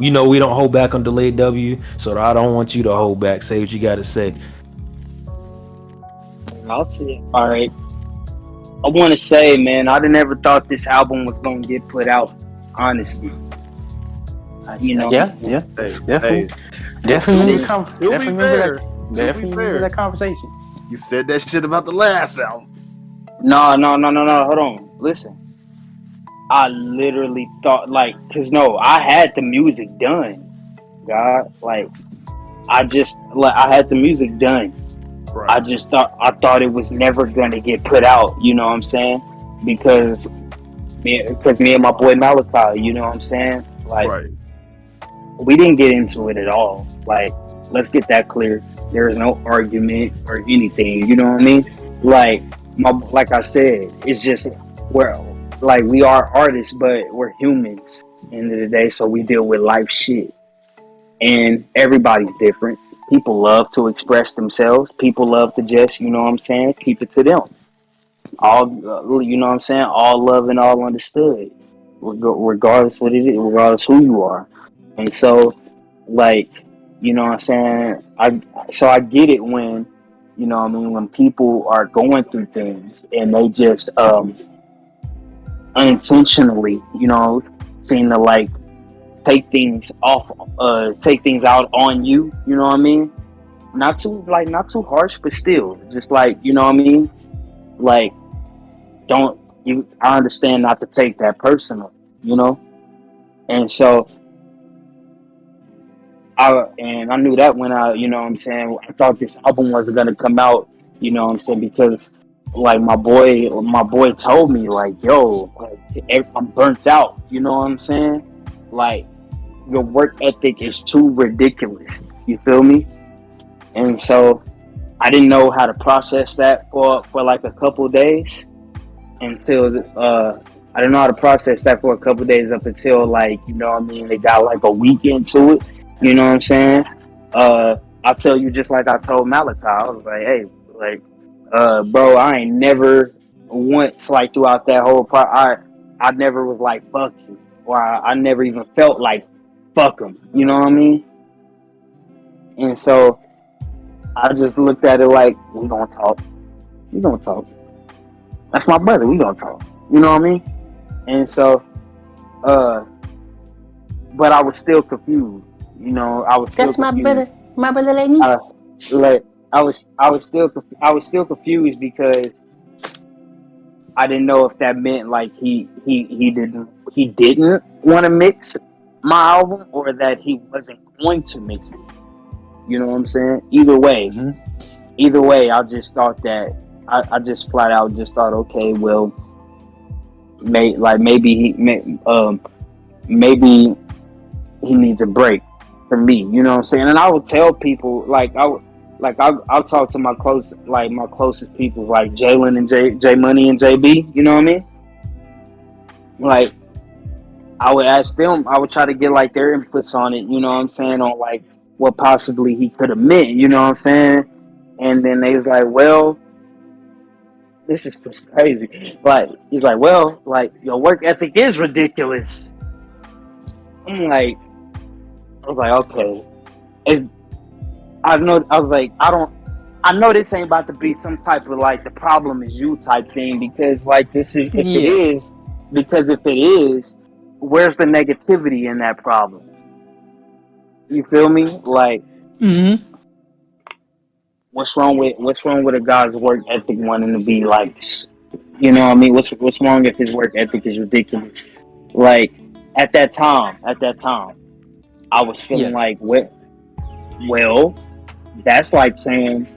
don't hold back on delayed W, so I don't want you to hold back. Say what you got to say. I'll see it. All right. I want to say, man, I never thought this album was going to get put out, honestly. Yeah. Hey, Definitely. Definitely Definitely remember that conversation. You said that shit about the last album. No. Hold on. Listen. I literally thought, I had the music done. God, I had the music done. Right. I thought it was never gonna get put out. You know what I'm saying? Because me and my boy Malachi, you know what I'm saying? Right. We didn't get into it at all. Let's get that clear. There is no argument or anything. You know what I mean? Like I said, it's just we are artists, but we're humans. End of the day, so we deal with life shit, and everybody's different. People love to express themselves. People love to just, you know what I'm saying, keep it to them. All, you know what I'm saying, all love and all understood, regardless what it is, regardless who you are. And so, you know what I'm saying, I get it when, you know what I mean, when people are going through things and they just unintentionally, seem to take things out on you. You know what I mean? Not too harsh, but still, just you know what I mean? I understand not to take that personal, and so I knew that when you know what I'm saying, I thought this album wasn't gonna come out, you know what I'm saying, because my boy told me yo, I'm burnt out, you know what I'm saying, your work ethic is too ridiculous, you feel me? And so I didn't know how to process that for a couple of days until I didn't know how to process that for a couple of days up until you know what I mean, they got a week into it, you know what I'm saying? I'll tell you, just like I told Malachi, I was like, hey, bro, I ain't never once throughout that whole part, I never was like fuck you, or I never even felt like fuck him, you know what I mean? And so I just looked at it we gonna talk. That's my brother, we gonna talk. You know what I mean? And so, but I was still confused. That's my brother. My brother like me. I was still confused because I didn't know if that meant he didn't want to mix my album, or that he wasn't going to mix it. You know what I'm saying? Either way, I just thought that I just flat out just thought, okay, well, maybe he needs a break from me. You know what I'm saying? And I would tell people like I'll talk to my closest people like Jalen and J Money and JB. You know what I mean? Like I would ask them. I would try to get like their inputs on it. You know what I'm saying? On like what possibly he could have meant. You know what I'm saying? And then they was like, well, this is just crazy. Like he's like, well, like your work ethic is ridiculous. I'm like, I was like, okay. It, I was like, I know this ain't about to be some type of like the problem is you type thing because like this is if it is because if it is, where's the negativity in that problem? You feel me? Like what's wrong with a guy's work ethic wanting to be like, you know what I mean? What's wrong if his work ethic is ridiculous? Like at that time, I was feeling like, well, that's like saying,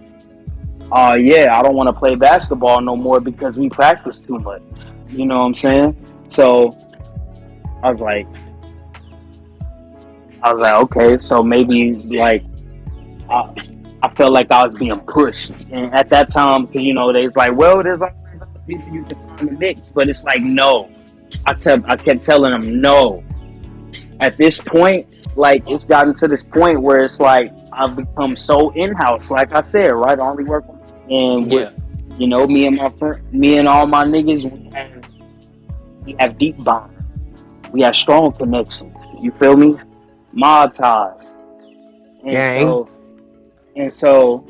yeah, I don't want to play basketball no more because we practice too much. You know what I'm saying? So I was like, okay, so maybe like I felt like I was being pushed, and at that time, because you know, they was like, well, there's other people you can find the mix, but it's like, no. I kept telling them no. At this point, like it's gotten to this point where it's like I've become so in-house. Like I said, right? I only work and with, you know, me and all my niggas, we have deep bond. We have strong connections. You feel me? Mob ties. And so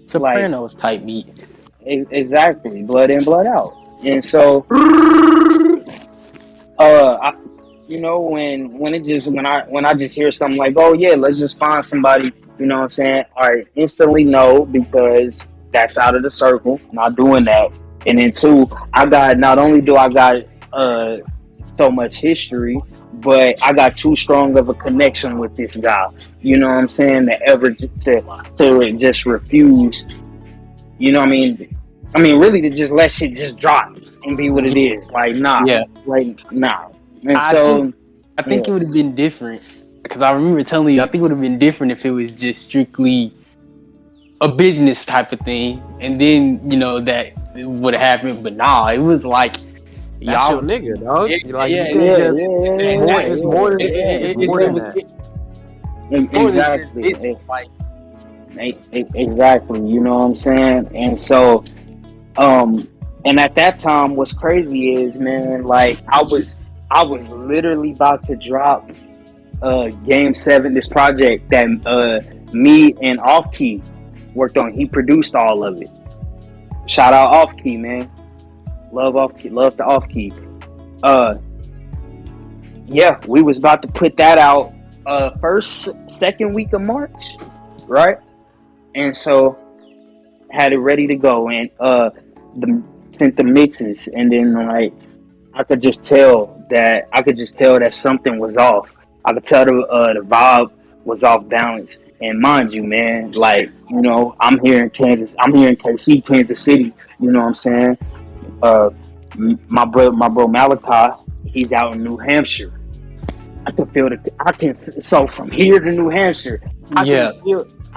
Sopranos type beat. Exactly, blood in, blood out. And so you know, when I just hear something like, oh yeah, let's just find somebody, you know what I'm saying? All right, instantly no, because that's out of the circle. Not doing that. And then two, not only do I got so much history, but I got too strong of a connection with this guy. You know what I'm saying? To just refuse. You know what I mean? I mean, really, to just let shit just drop and be what it is. Like, nah. Yeah. Like, nah. And I think it would have been different because I remember telling you I think it would have been different if it was just strictly a business type of thing, and then you know that would have happened. But nah, it was like that's your nigga, dog. You can't just. It's more than that. Exactly. Exactly. You know what I'm saying? And so, and at that time, what's crazy is, man, like I was literally about to drop Game 7, this project that me and Off Key worked on. He produced all of it. Shout out Off Key, man. Love Off Key. Love the Off Key. Yeah, we was about to put that out second week of March, right? And so had it ready to go, and sent the mixes, and then like I could just tell that something was off. I could tell the vibe was off balance. And mind you, man, like, you know, I'm here in KC, Kansas City. You know what I'm saying? My bro Malachi, he's out in New Hampshire. So from here to New Hampshire,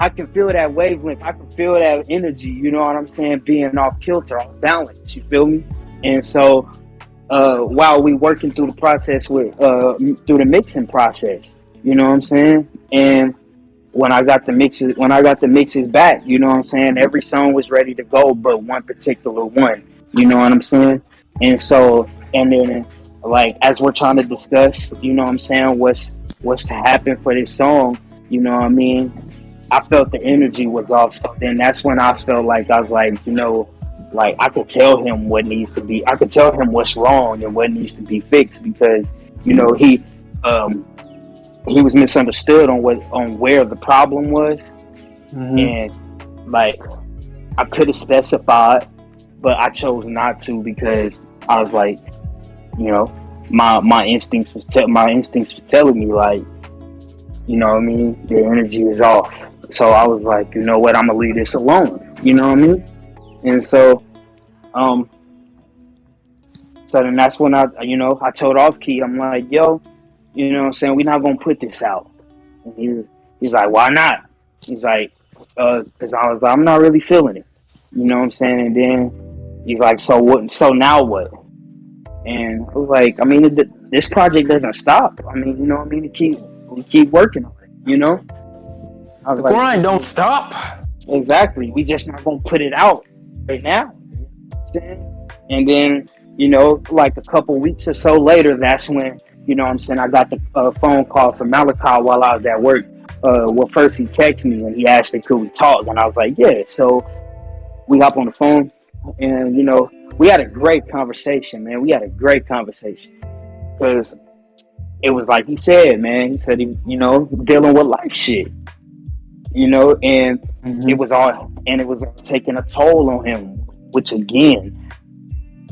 I can feel that wavelength. I can feel that energy. You know what I'm saying? Being off kilter, off balance. You feel me? And so, while we working through the process through the mixing process, you know what I'm saying? And when I got the mixes back, you know what I'm saying? Every song was ready to go, but one particular one. You know what I'm saying? And so, and then like as we're trying to discuss, you know what I'm saying, what's to happen for this song, you know what I mean? I felt the energy was off. So then that's when I felt like I was like, you know, like I could tell him what needs to be. I could tell him what's wrong and what needs to be fixed because, you know, he was misunderstood on where the problem was, and like I could have specified, but I chose not to because I was like, you know, my instincts was telling me like, you know what I mean, the energy is off. So I was like, you know what, I'm gonna leave this alone. You know what I mean? And so, so then that's when I told Off Key, I'm like, yo, you know what I'm saying, we're not gonna put this out. And he's like, why not? He's like, Because I was like, I'm not really feeling it. You know what I'm saying? And then he's like, so what? So now what? And I was like, I mean, this project doesn't stop. I mean, you know what I mean? We keep working on it, you know? I was The like, grind don't stop. exactly. We just not gonna put it out right now. And then, you know, like a couple weeks or so later, that's when, you know what I'm saying, I got the phone call from Malachi while I was at work. Well, first he texted me and he asked me, could we talk? And I was like, yeah. So we hop on the phone and, you know, we had a great conversation, man. We had a great conversation because it was like he said, man. He said, you know, dealing with life shit, you know, and Mm-hmm. it was all taking a toll on him, which again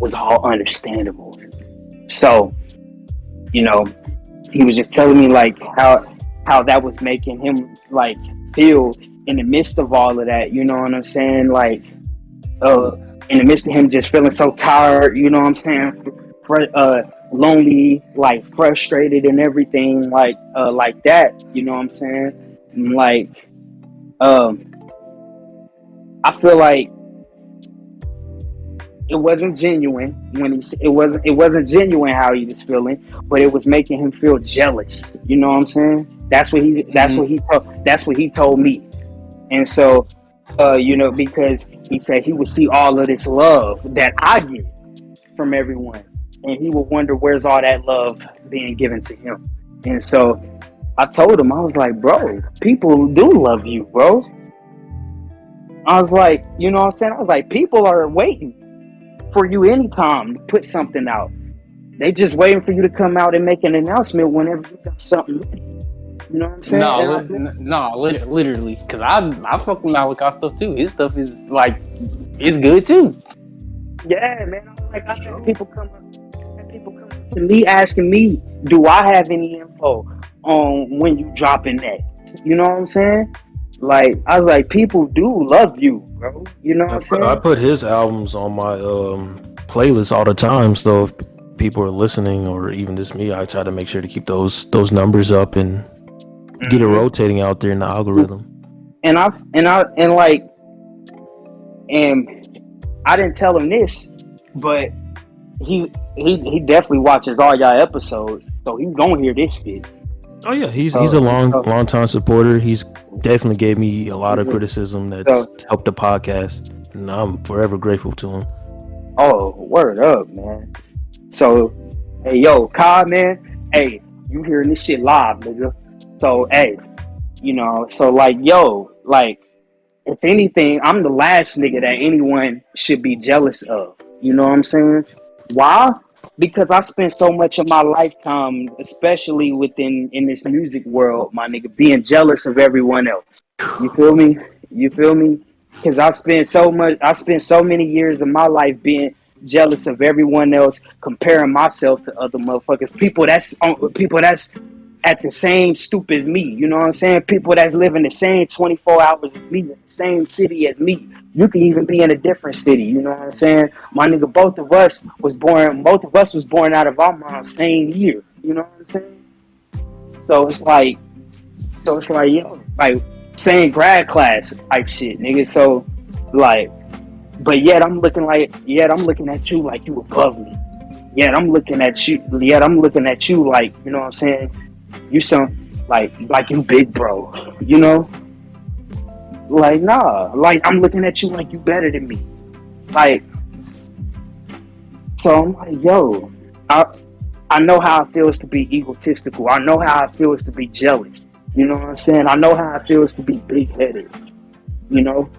was all understandable. So, you know, he was just telling me like how that was making him like feel in the midst of all of that. You know what I'm saying? Like, in the midst of him just feeling so tired. You know what I'm saying? Lonely, like frustrated and everything, like that. You know what I'm saying? And like, um, I feel like it wasn't genuine when it wasn't genuine how he was feeling, but it was making him feel jealous. You know what I'm saying? That's what he told me. And so, you know, because he said he would see all of this love that I get from everyone, and he would wonder where's all that love being given to him. And so I told him, I was like, bro, people do love you, bro. I was like, you know what I'm saying? I was like, people are waiting for you anytime to put something out. They just waiting for you to come out and make an announcement whenever you got something ready. You know what I'm saying? Literally, because I fuck with Malachi stuff too. His stuff is like, it's good too. Yeah, man. I'm like, I had people come up to me asking me, do I have any info on when you dropping that? You know what I'm saying? Like, I was like, people do love you, bro. You know what I'm I saying? put his albums on my playlist all the time. So if people are listening, or even just me, I try to make sure to keep those numbers up and get it rotating out there in the algorithm. And I didn't tell him this, but he definitely watches all y'all episodes, so he's gonna hear this shit. Oh yeah, he's So, a long time supporter. He's definitely gave me a lot of criticism that's so helped the podcast, and I'm forever grateful to him. oh, word up, man. So, hey, yo, Kai, man, hey, you hearing this shit live, nigga? So, hey, you know, so like, yo, like, if anything, I'm the last nigga that anyone should be jealous of. You know what I'm saying? Why? Because I spent so much of my lifetime, especially in this music world, my nigga, being jealous of everyone else. You feel me? You feel me? Because I spent so many years of my life being jealous of everyone else, comparing myself to other motherfuckers, people that's at the same stoop as me. You know what I'm saying? People that live in the same 24 hours as me, in the same city as me. You can even be in a different city. You know what I'm saying? My nigga, both of us was born out of our mom's same year. You know what I'm saying? So it's like, you know, like same grad class type shit, nigga. So like, but yet I'm looking at you like you above me. Yet I'm looking at you like, you know what I'm saying? You sound like you big bro, you know? Like, nah, like I'm looking at you like you better than me. Like, so I'm like, yo, I know how it feels to be egotistical. I know how it feels to be jealous. You know what I'm saying? I know how it feels to be big headed. You know?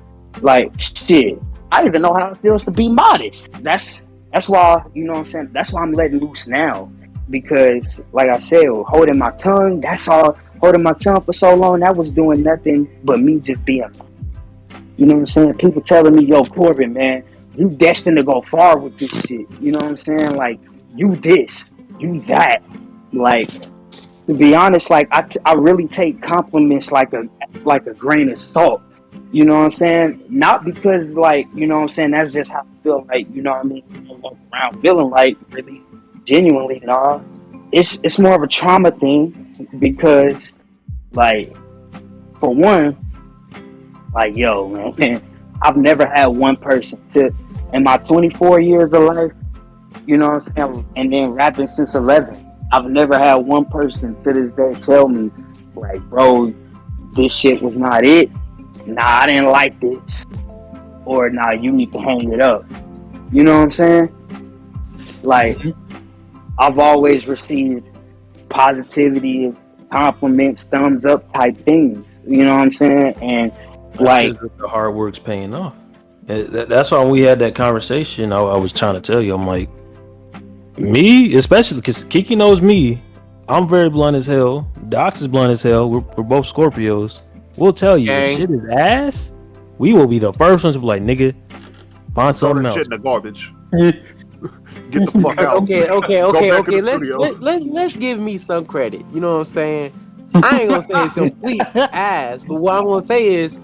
Like, shit. I even know how it feels to be modest. That's why, you know what I'm saying? That's why I'm letting loose now. Because, like I said, holding my tongue, holding my tongue for so long, that was doing nothing but me just being, you know what I'm saying? People telling me, yo, Corbin, man, you destined to go far with this shit. You know what I'm saying? Like, you this, you that. Like, to be honest, like, I really take compliments like a grain of salt. You know what I'm saying? Not because, like, you know what I'm saying, that's just how I feel like, you know what I mean? I walk around feeling like really genuinely, nah. It's more of a trauma thing because, like, for one, Like, yo, man, I've never had one person to, in my 24 years of life, you know what I'm saying, and then rapping since 11, I've never had one person to this day tell me, like, bro, this shit was not it. Nah, I didn't like this. Or, nah, you need to hang it up. You know what I'm saying? Like, I've always received positivity, compliments, thumbs up type things. You know what I'm saying? And like, the hard work's paying off. That's why when we had that conversation, I was trying to tell you, I'm like, me, especially because Kiki knows me. I'm very blunt as hell. Dox is blunt as hell. We're both Scorpios. We'll tell you, if shit is ass, we will be the first ones to be like, nigga, find Throw something that else. shit in the garbage. Get the fuck out. Okay. Let's give me some credit. You know what I'm saying? I ain't gonna say it's complete ass, but what I'm gonna say is,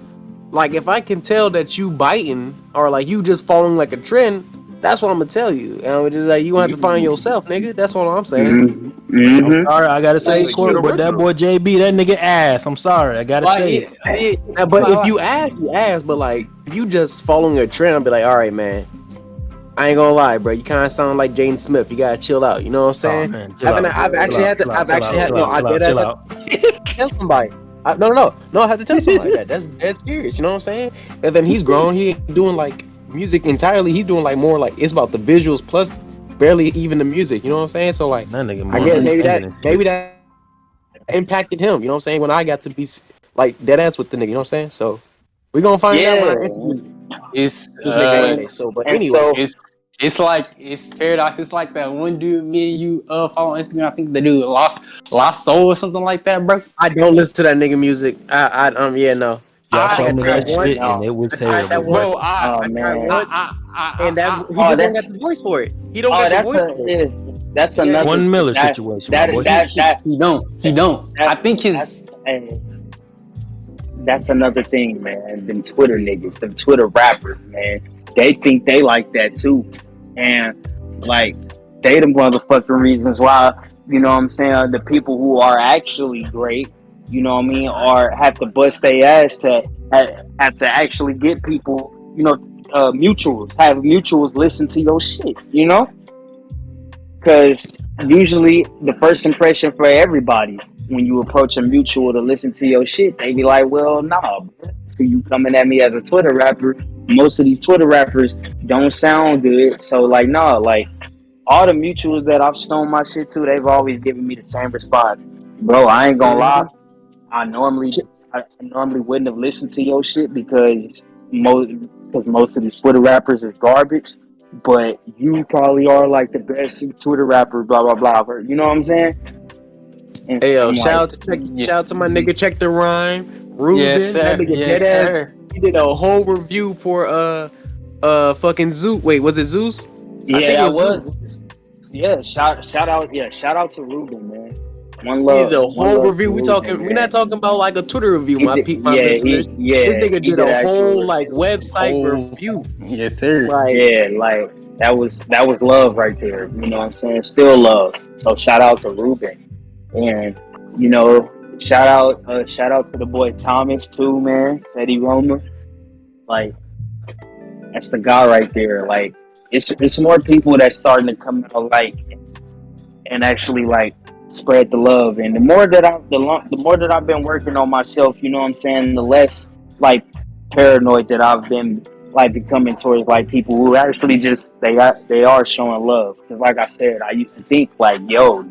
like, if I can tell that you biting or like you just following like a trend, that's what I'm gonna tell you. And it's just like you gonna have to find yourself, nigga. That's all I'm saying. I'm sorry, I gotta say, Like, Corbin, but that boy JB, that nigga ass. I'm sorry, I gotta say it. But if you ask, you ask. But like, if you just following a trend, I'll be like, all right, man. I ain't gonna lie, bro. You kind of sound like Jaden Smith. You gotta chill out. You know what I'm saying? Man, I've actually had to. Tell somebody. No. I have to tell somebody that. That's dead serious. You know what I'm saying? And then he's grown. He ain't doing like music entirely. He's doing like more like it's about the visuals plus barely even the music. You know what I'm saying? So like, That nigga I guess maybe that impacted him. You know what I'm saying? When I got to be like dead ass with the nigga. You know what I'm saying? So we gonna find out when I interview It's this nigga one day. So, but anyway. It's like it's paradox. It's like that one dude me and you follow on Instagram. I think the dude Lost Soul or something like that, bro. I don't listen to that nigga music. Yeah, no. Y'all I told me tried that one. shit, and it was tried that terrible. one. Bro, I tried one, and that he oh, just don't that's- got the voice for it. He don't oh, got the that's voice for it. that's Yeah, another One Miller that- situation. That my boy. He don't. I think that's another thing, man. Them Twitter niggas, them Twitter rappers, man. They think they like that too, and like they the motherfucking reasons why. You know what I'm saying? The people who are actually great, you know what I mean, or have to bust their ass to have to actually get people, you know, have mutuals listen to your shit, you know. Because usually the first impression for everybody when you approach a mutual to listen to your shit, they be like, well, nah, so you coming at me as a Twitter rapper. Most of these Twitter rappers don't sound good. So like, nah, like all the mutuals that I've shown my shit to, they've always given me the same response. Bro, I ain't gonna lie. I normally wouldn't have listened to your shit because most of these Twitter rappers is garbage. But you probably are like the best Twitter rapper, blah blah blah. You know what I'm saying? And Hey yo, I'm shout out to my nigga. Check the rhyme, Ruben. Yes, sir. That nigga Yes, dead sir. ass. He did a whole review for fucking Zeus. Wait, was it Zeus? yeah, I think it was Zeus. Yeah, shout out to Ruben, man. One He love. did a one whole love review. to We Ruben, talking. man. We're not talking about like a Twitter review. He My did- listeners. This nigga he did a actual whole review. like website Whole- review. Yes, sir. Like, Yeah, like that was love right there. You know what I'm saying? Still love. So shout out to Ruben, and you know, shout out to the boy Thomas too, man. Eddie Roma, like that's the guy right there. Like it's more people that's starting to come out like and actually like spread the love. And the more that I've been working on myself, you know what I'm saying, the less like paranoid that I've been like becoming towards like people who actually just they are showing love. Because like I said, I used to think like, yo,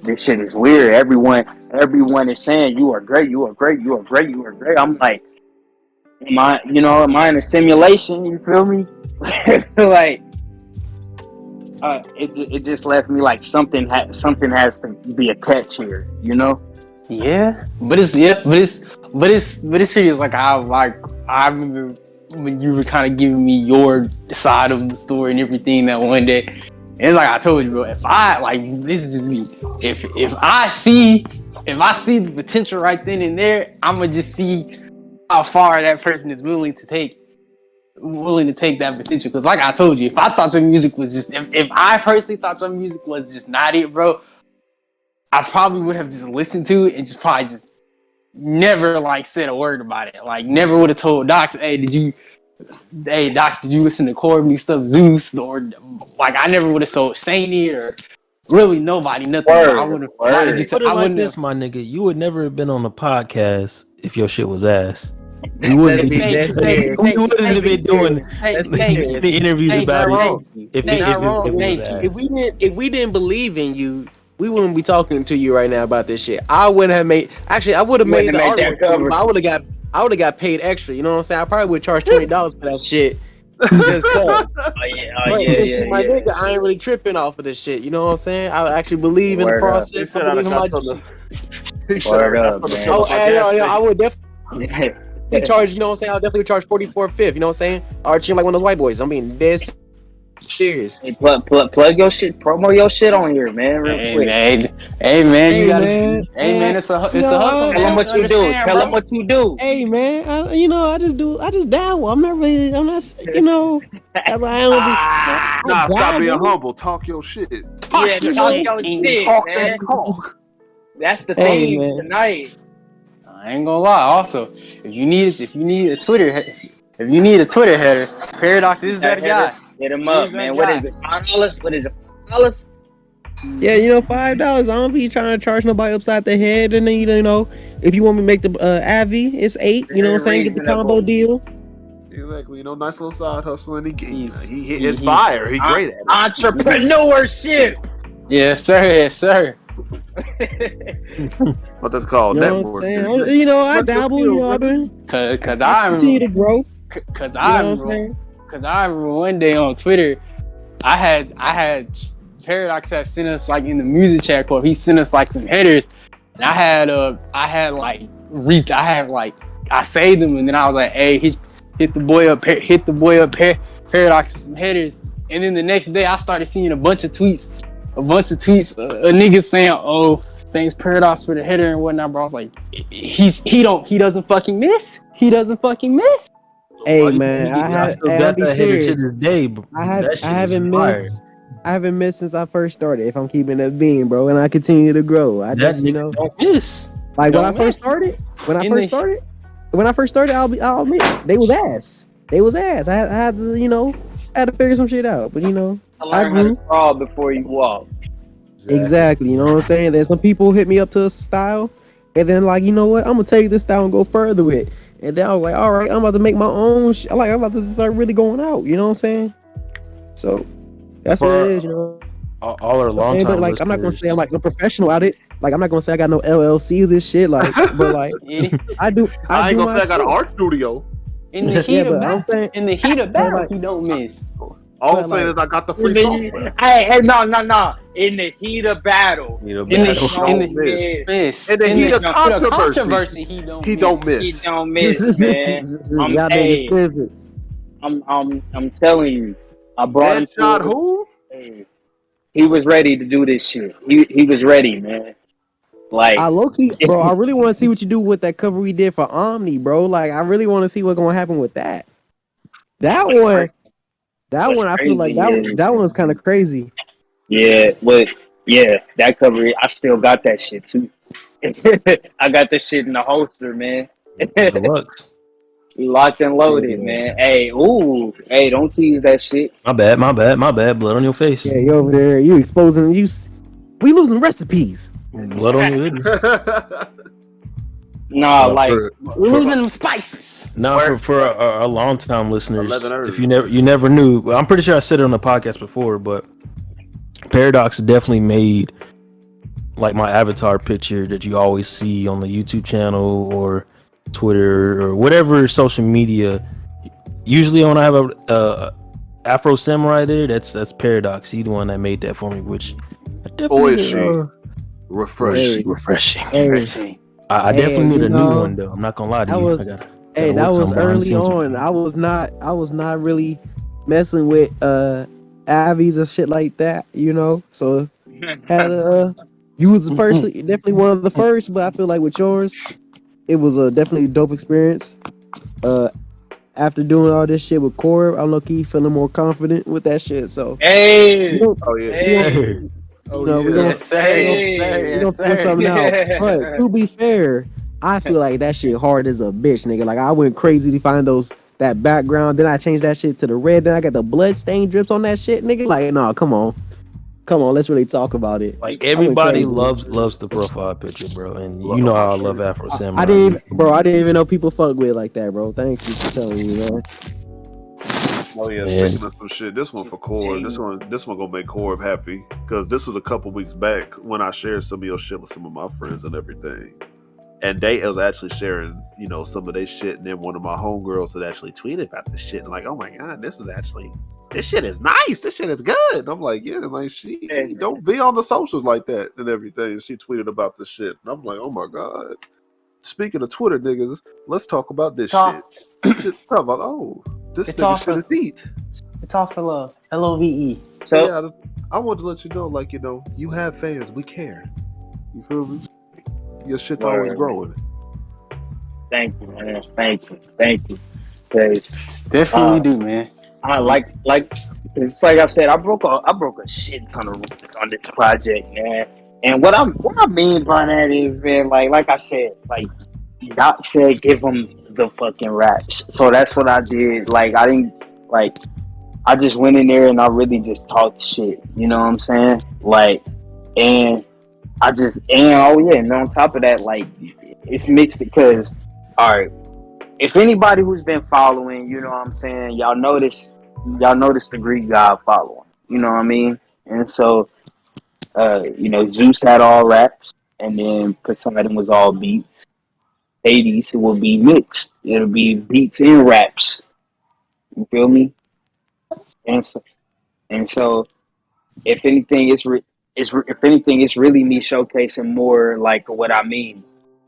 this shit is weird. Everyone is saying you are great, you are great, you are great, you are great. I'm like, am I in a simulation? You feel me? Like it just left me like something has to be a catch here, you know? Yeah, but it's serious. Like I remember when you were kind of giving me your side of the story and everything that one day, and it's like I told you, bro. If I like this is just me. If I see the potential right then and there, I'm gonna just see how far that person is willing to take that potential. Because like I told you, if I thought your music was just if I personally thought your music was just not it, bro, I probably would have just listened to it and just probably just never like said a word about it. Like never would have told Docs, hey, Doc, did you listen to Corbin stuff, Zeus, or like I never would have told Sainty or really nobody, nothing. I would have. Put it like this, my nigga. You would never have been on the podcast if your shit was ass. We wouldn't be Let's be serious. we wouldn't have been doing Let's be serious. the interviews about wrong. it Not wrong. if it was ass. If we didn't believe in you, we wouldn't be talking to you right now about this shit. I wouldn't have made. Actually, I would have made the artwork cover. I would have got paid extra. You know what I'm saying? I probably would charge $20 for that shit. Just cause. My nigga, I ain't really tripping off of this shit. You know what I'm saying? I actually believe in the process. I believe in my Word up, man. I would definitely charge. You know what I'm saying? I'll definitely charge 44.5. You know what I'm saying? I'll treat him like one of those white boys. I'm being dead serious. Hey, plug your shit, promo your shit on here, man. Real quick. Hey man, you gotta. Hey man, it's a hustle. Tell them what you do. Tell them what you do. Hey man, I just dabble. I'm not. You know. That's why I don't be. Nah, stop being humble. Talk your shit. Talk your shit, man. Talk. That's the thing tonight. I ain't gonna lie. Also, if you need a Twitter header, Paradox is that guy. Hit him up, man. What is it? $5? What is it? $5? Yeah, $5. I don't be trying to charge nobody upside the head. And then, if you want me to make the Avi, it's $8. You know what I'm saying? Get the combo deal. Exactly. Nice little side hustle, and he hits fire. He's great at it. Entrepreneurship. Yes, sir. Yes, sir. What that's called? You know what I'm saying? I dabble. I've been. Cause I continue to grow. Cause I remember one day on Twitter, I had Paradox had sent us like in the music chat club. He sent us like some headers, and I saved them, and then I was like, hey, hit the boy up, Paradox with some headers. And then the next day, I started seeing a bunch of tweets, niggas saying, oh, thanks Paradox for the header and whatnot, bro. I was like, he doesn't fucking miss. He doesn't fucking miss. Hey man, I'll be serious. I haven't missed since I first started. If I'm keeping that beam, bro, and I continue to grow. I just don't miss. Like when I first started, I'll admit they was ass. I had to figure some shit out. But I learned how to crawl before you walk. Exactly. You know what I'm saying? Then some people hit me up to a style, and then like, you know what? I'm gonna take this style and go further with it. And then I was like, all right, I'm about to make my own I'm about to start really going out. You know what I'm saying? So that's what it is, All our long time. But like, I'm not gonna say I'm like a professional at it. Like, I'm not gonna say I got no LLC this shit. Like, but like, I do. I ain't gonna say I got an art studio. In the heat of battle, he don't miss. All I'm saying is I got the free software. Hey, no. In the heat of battle. In the heat of controversy, he don't miss. He don't miss, man. I'm telling you. I brought him to who? He was ready to do this shit. He was ready, man. Like, I low-key, bro, I really want to see what you do with that cover we did for Omni, bro. Like, I really want to see what's going to happen with that. That one, I feel like that one's kind of crazy. Yeah, that cover, I still got that shit too. I got this shit in the holster, man. Locked and loaded, man. Hey, don't tease that shit. My bad. Blood on your face. Yeah, you over there. You exposing we losing recipes. Blood on your head. Nah, we're losing them spices. No, for our long time listeners, if you never knew, well, I'm pretty sure I said it on the podcast before, but Paradox definitely made like my avatar picture that you always see on the YouTube channel or Twitter or whatever social media. Usually when I have a Afro Samurai there, that's Paradox. He's the one that made that for me, which definitely refreshing. I definitely need a new one though. I'm not gonna lie to you. That was early on. I was not really messing with Avies or shit like that, So you was the first, definitely one of the first, but I feel like with yours, it was a definitely dope experience. After doing all this shit with Corb, I'm low-key feeling more confident with that shit. So we're gonna figure something out. But to be fair, I feel like that shit hard as a bitch, nigga. Like I went crazy to find that background. Then I changed that shit to the red. Then I got the blood stain drips on that shit, nigga. Like, no, come on. Come on, let's really talk about it. Like I went everybody crazy. loves the profile picture, bro. And you Look know at how my I love shirt. Afro Samurai. I didn't even, bro. I didn't even know people fuck with it like that, bro. Thank you for telling me, man. Oh yeah, Man. speaking of some shit, this one for Corb. This one gonna make Corb happy because this was a couple weeks back when I shared some of your shit with some of my friends and everything. And they was actually sharing, you know, some of their shit, and then one of my homegirls had actually tweeted about this shit and like, oh my god, this shit is nice, this shit is good. And I'm like, yeah, like she don't be on the socials like that and everything. And she tweeted about this shit, and I'm like, oh my god. Speaking of Twitter niggas, let's talk about this shit. Talk about this It's nigga all shit for- is heat. It's all for love. LOVE. So Yeah, I wanted to let you know, like, you know, you have fans, we care. You feel me? Your shit's always Word. growing. thank you, man. Thank you. Because Definitely do, man. I like it's like I said, I broke a shit ton of rules on this project, man. And what I mean by that is, man, like I said, like Doc said, give them the fucking raps. So that's what I did. Like I didn't like. I just went in there and I really just talked shit. You know what I'm saying? Like, and and on top of that, like it's mixed because, all right, if anybody who's been following, you know what I'm saying, y'all notice the Greek god following. You know what I mean? And so, you know, Zeus had all raps, and then Poseidon was all beats. Hades will be mixed. It'll be beats and raps. You feel me? And so if anything, if anything, it's really me showcasing more like what I mean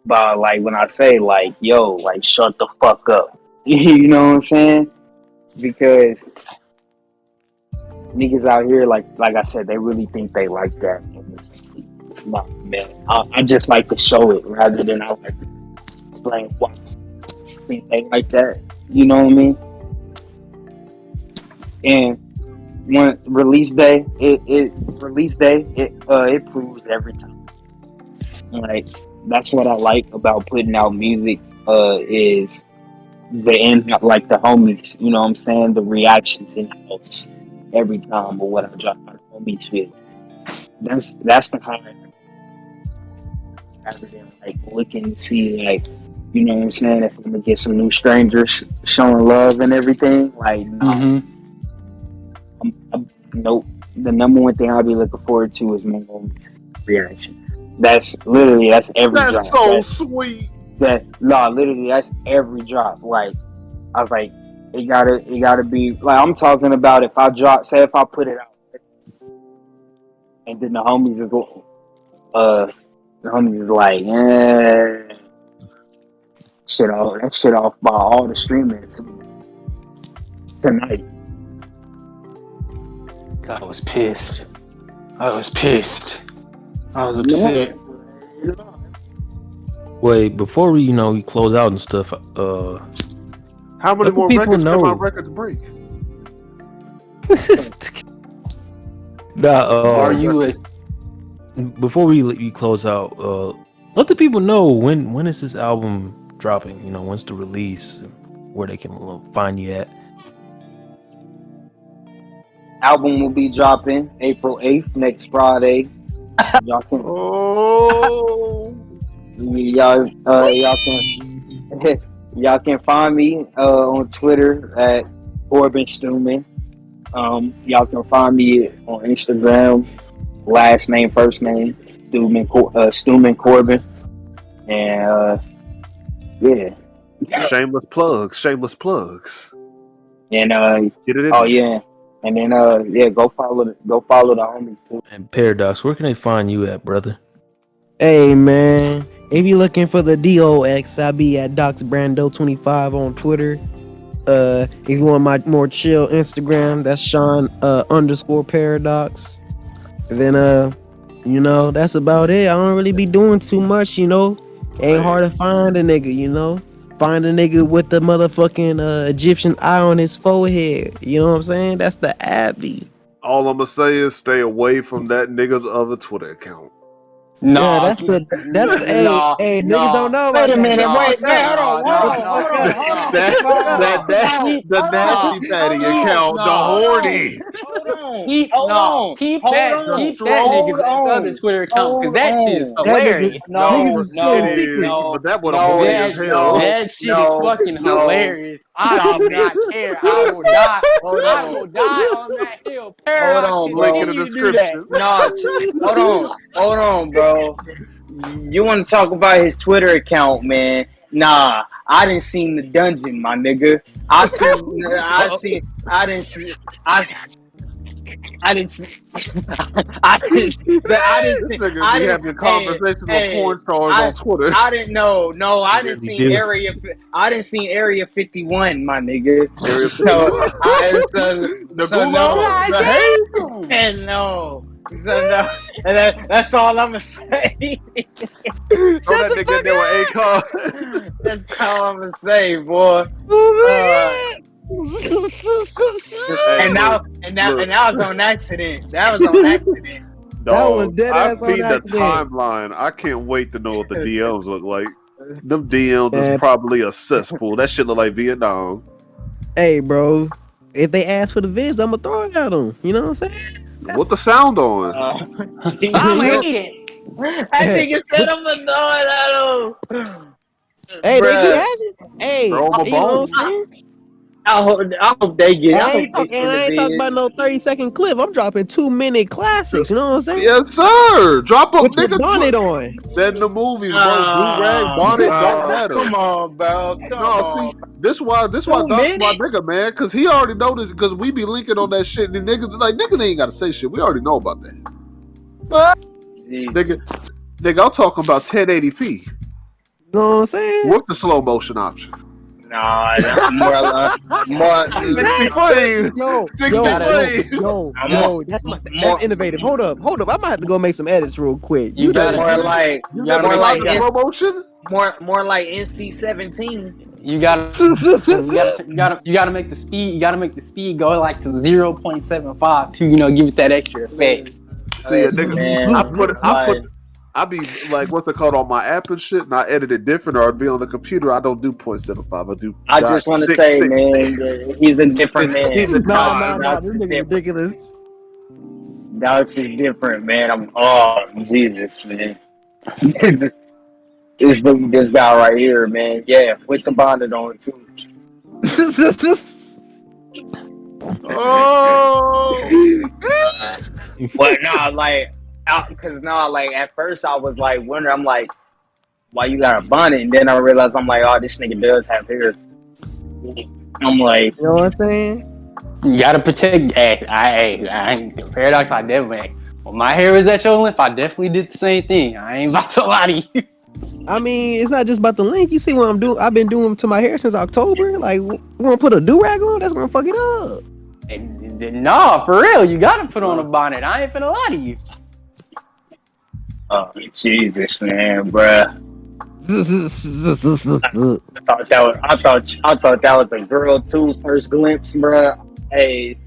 by like when I say like, yo, like shut the fuck up. You know what I'm saying? Because niggas out here, like I said, they really think they like that. And it's not, man. I just like to show it rather than I like to explain why I think they like that. You know what I mean? And when release day, it proves every time. Like that's what I like about putting out music. Is the end like the homies, you know what I'm saying? The reactions in the house every time, or what I drop my homies feel. That's the high rather than like looking to see like, you know what I'm saying, if I'm gonna get some new strangers showing love and everything. Like nah. Nope. The number one thing I'll be looking forward to is my homies reaction. That's every drop. That's so sweet. Literally that's every drop. Like I was like, it gotta be like I'm talking about if I put it out and then the homies is like, that shit off by all the streamers tonight. I was pissed. I was upset. Wait, before we close out and stuff, How many Let more people records can my know. records break? Are you before we close out, let the people know when is this album dropping? When's the release? Where they can find you at? Album will be dropping April 8th, next Friday. Y'all can y'all can find me on Twitter at Corbin Stumon. Y'all can find me on Instagram, last name, first name, Stumon Corbin. And yeah. Shameless plugs. And Get it in oh there. yeah. And then go follow the homies too. And Paradox, where can they find you at, brother? Hey man, if you looking for the DOX, I be at DocsBrando25 on Twitter. If you want my more chill Instagram, that's Sean _Paradox. And then that's about it. I don't really be doing too much, Ain't hard to find a nigga, Find a nigga with the motherfucking Egyptian eye on his forehead. You know what I'm saying? That's the Abby. All I'm gonna say is stay away from that nigga's other Twitter account. Yeah, No, that's no, hey, niggas no. don't know Wait about a that minute, shit. No, wait, hey, hold no, on, Shut hold the on, no, fuck hold no, on, up. hold no, on, that hold on, that that no. the No, nasty patty account, the no. horny, Keep hold the keep on, that strong. hold nigga's other on, Twitter account because hold that shit is on. That nigga hilarious, bro. niggas No, is It stealing no, is, secrets. no, but that one horny no, as That hell. no, that shit is no, fucking no. hilarious. I do not care. I will die. Hold I on, will die on that hill. hold Paradox on, Link in bro. the continue to do that. description. Nah, hold on, bro. You want to talk about his Twitter account, man? Nah, I didn't see the dungeon, my nigga. Uh-oh. I didn't see, I, I didn't see, I didn't, This nigga I be didn't, having hey, conversations with hey, porn stars on Twitter. I didn't know, no, He I didn't really see do. I didn't see Area 51, my nigga. Area So, 51. so, The so gulag? no, God The hay? damn. and no, so no, and that's all I'm gonna say. Throw Shut that the nigga in there with fuck up. Akon. That's all I'm gonna say, boy. Uh, Oh Hey, and my god. look, look, and that was on accident. That was on accident. That was dog. dead I've ass on seen the accident. timeline. I can't wait to know what the DMs look like. Them DMs is Man, probably a cesspool. That shit look like Vietnam. hey, bro. If they ask for the vids, I'ma throw it at them. You know what I'm saying? What the sound on? I'ma You know, eat it. That nigga said I'm annoyed at him. hey, they be Bruh, asking. Hey, Throw 'em a you know what I'm bone. saying? I hope they get. I I hope ain't they talk, and send the I ain't talking vid. about no 30-second clip. I'm dropping 2-minute classics. You know what I'm saying? Yes, sir. Drop a With your nigga. bonnet on. That in the movies, bro. Do rag, bonnet, don't Bro, matter. come on, bro. Come No, see, on. this why Two Doc's my minutes? nigga, man, because he already know this, because we be linking on that shit. And the niggas ain't gotta say shit. We already know about that. Jesus. Nigga, I'm talking about 1080p You know what I'm saying? with the slow motion option. Nah, more, 60 frames. Yo, 60 frames. that's innovative. Hold up. I might have to go make some edits real quick. You gotta more like, You gotta never more make tried like, the slow motion? more like NC-17. you gotta make the speed. You gotta make the speed go like to 0.75 to give it that extra effect. See, a Listen, nigga, man, I be like, what's it called on my app and shit, and I edit it different, or I'd be on the computer. I don't do 0.75. I do. I just want to six, say, six. man, he's a different He's man. a Nah. god. This nigga ridiculous. That's just different, man. Jesus, man. This guy right here, man. Yeah, with the bonnet on too. Oh, But nah, like, because nah, like at first I was like wondering, I'm like, why you got a bonnet? And then I realized I'm like, oh, this nigga does have hair. I'm like, You know what I'm saying? You gotta protect. Paradox. I definitely. When my hair was at your length, I definitely did the same thing. I ain't about to lie to you. I mean, it's not just about the link. You see what I'm doing? I've been doing to my hair since October. Like, you want to put a do-rag on? That's gonna fuck it up. No, for real, you gotta put on a bonnet. I ain't finna lie to you. oh Jesus, man, bruh. I thought that was a girl too. First glimpse, bruh. Hey,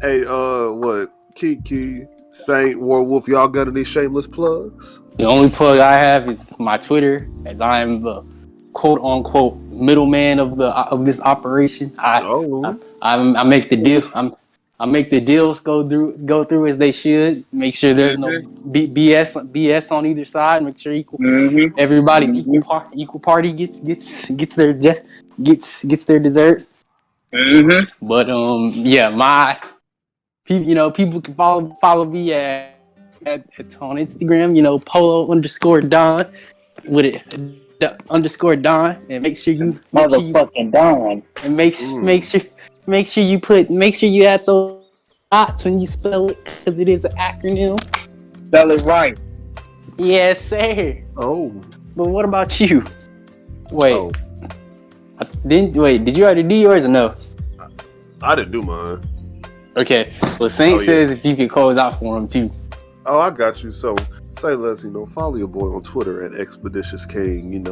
hey, what? Kiki, Saint, Warwolf, y'all got any shameless plugs? The only plug I have is my Twitter, as I am the quote unquote middleman of this operation. I make the deal. I make the deals go through as they should. Make sure there's no BS on either side. Make sure everybody equal party gets their dessert. But yeah, my people can follow me at on Instagram. Polo_Don with it _Don, and make sure you motherfucking Don. and make sure you add those dots when you spell it, because it is an acronym. Spell it right. Yes, sir. Oh. But what about you? Wait. Oh. Did you already do yours or no? I didn't do mine. Okay. Well, Saint says if you could close out for him too. Oh, I got you. So say less, follow your boy on Twitter at Expeditious King.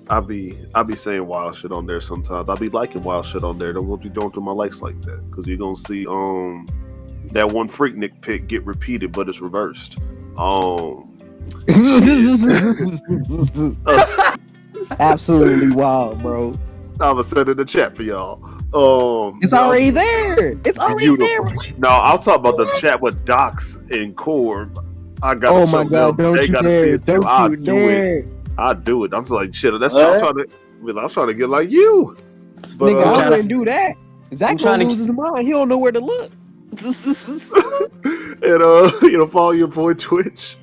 I be saying wild shit on there sometimes. I be liking wild shit on there. Don't be doing to my likes like that, because you're gonna see that one Freaknik pick get repeated, but it's reversed. Absolutely wild, bro. I'm gonna send it in the chat for y'all. It's already there. It's already there. No, I'll talk about the chat with Docs and Corb. I got. Oh my god! Don't you dare! Don't you dare! I do it. I'm just like shit. That's I'm trying to get like you. But, Nigga, I wouldn't do that. Zach trying gonna to lose his mind. He don't know where to look. And follow your boy Twitch.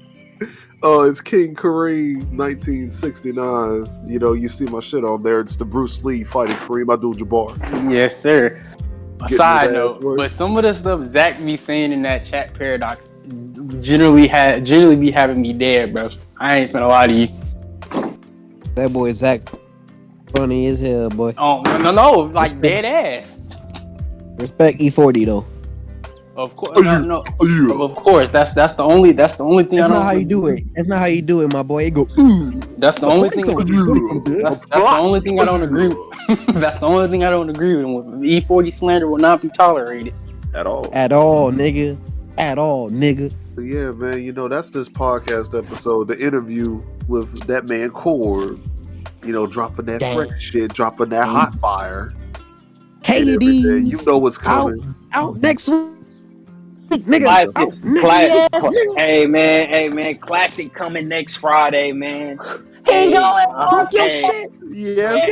It's King Kareem 1969. You see my shit on there. It's the Bruce Lee fighting Kareem Abdul-Jabbar. Yes, sir. Getting Side his note, ass worked. but some of the stuff Zach be saying in that chat paradox generally be having me dead, bro. I ain't gonna lie to you. That boy Zach funny as hell, boy. Oh no, like dead ass. Respect E40 though. Of course, no. Of course, that's the only thing. That's not how you do it. That's not how you do it, my boy. It go ooh. That's the only thing. That's the only thing I don't agree with. That's the only thing I don't agree with. E40 slander will not be tolerated At all. At all, nigga. At all, nigga. Yeah, man. That's this podcast episode. The interview with that man Corb. Dropping that Damn. fresh shit, dropping that hot fire. Hades. You know what's coming. Out next week, nigga. Classic, Out next classic. nigga. Hey man, classic coming next Friday, man. Hey, Talk your shit. Yes,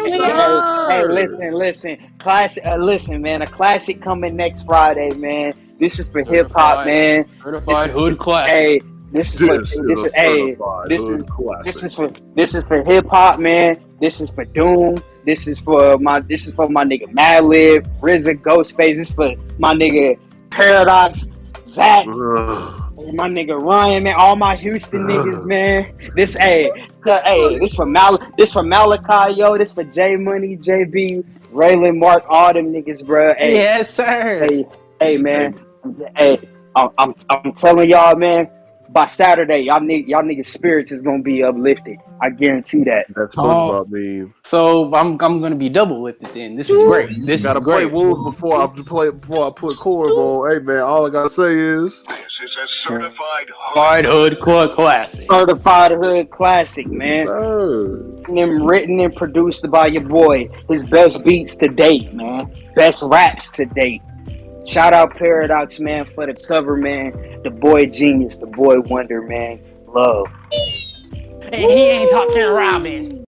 Hey, listen, classic. Listen, man, a classic coming next Friday, man. This is for hip hop, man. certified hood class. Hey, this is for hip hop, man. This is for Doom. This is for my nigga Madlib, RZA, Ghostface. This is for my nigga Paradox, Zach, my nigga Ryan, man. All my Houston niggas, man. This for Malachi, yo. This for J Money, JB, Raylan, Mark, all them niggas, bro. Hey, Yes, sir. hey, man. Hey, I'm telling y'all, man. By Saturday, y'all niggas' spirits is gonna be uplifted. I guarantee that. That's SpongeBob meme. So I'm gonna be double lifted then. This is great. This Gotta is play great. Wolves before I put Corb on. Hey man, all I gotta say is This is a certified Certified hood classic. Certified hood classic, man. sir. Written and produced by your boy. His best beats to date, man. Best raps to date. Shout out Paradox, man, for the cover, man. The boy genius, the boy wonder, man. Love. And he ain't talking Robin.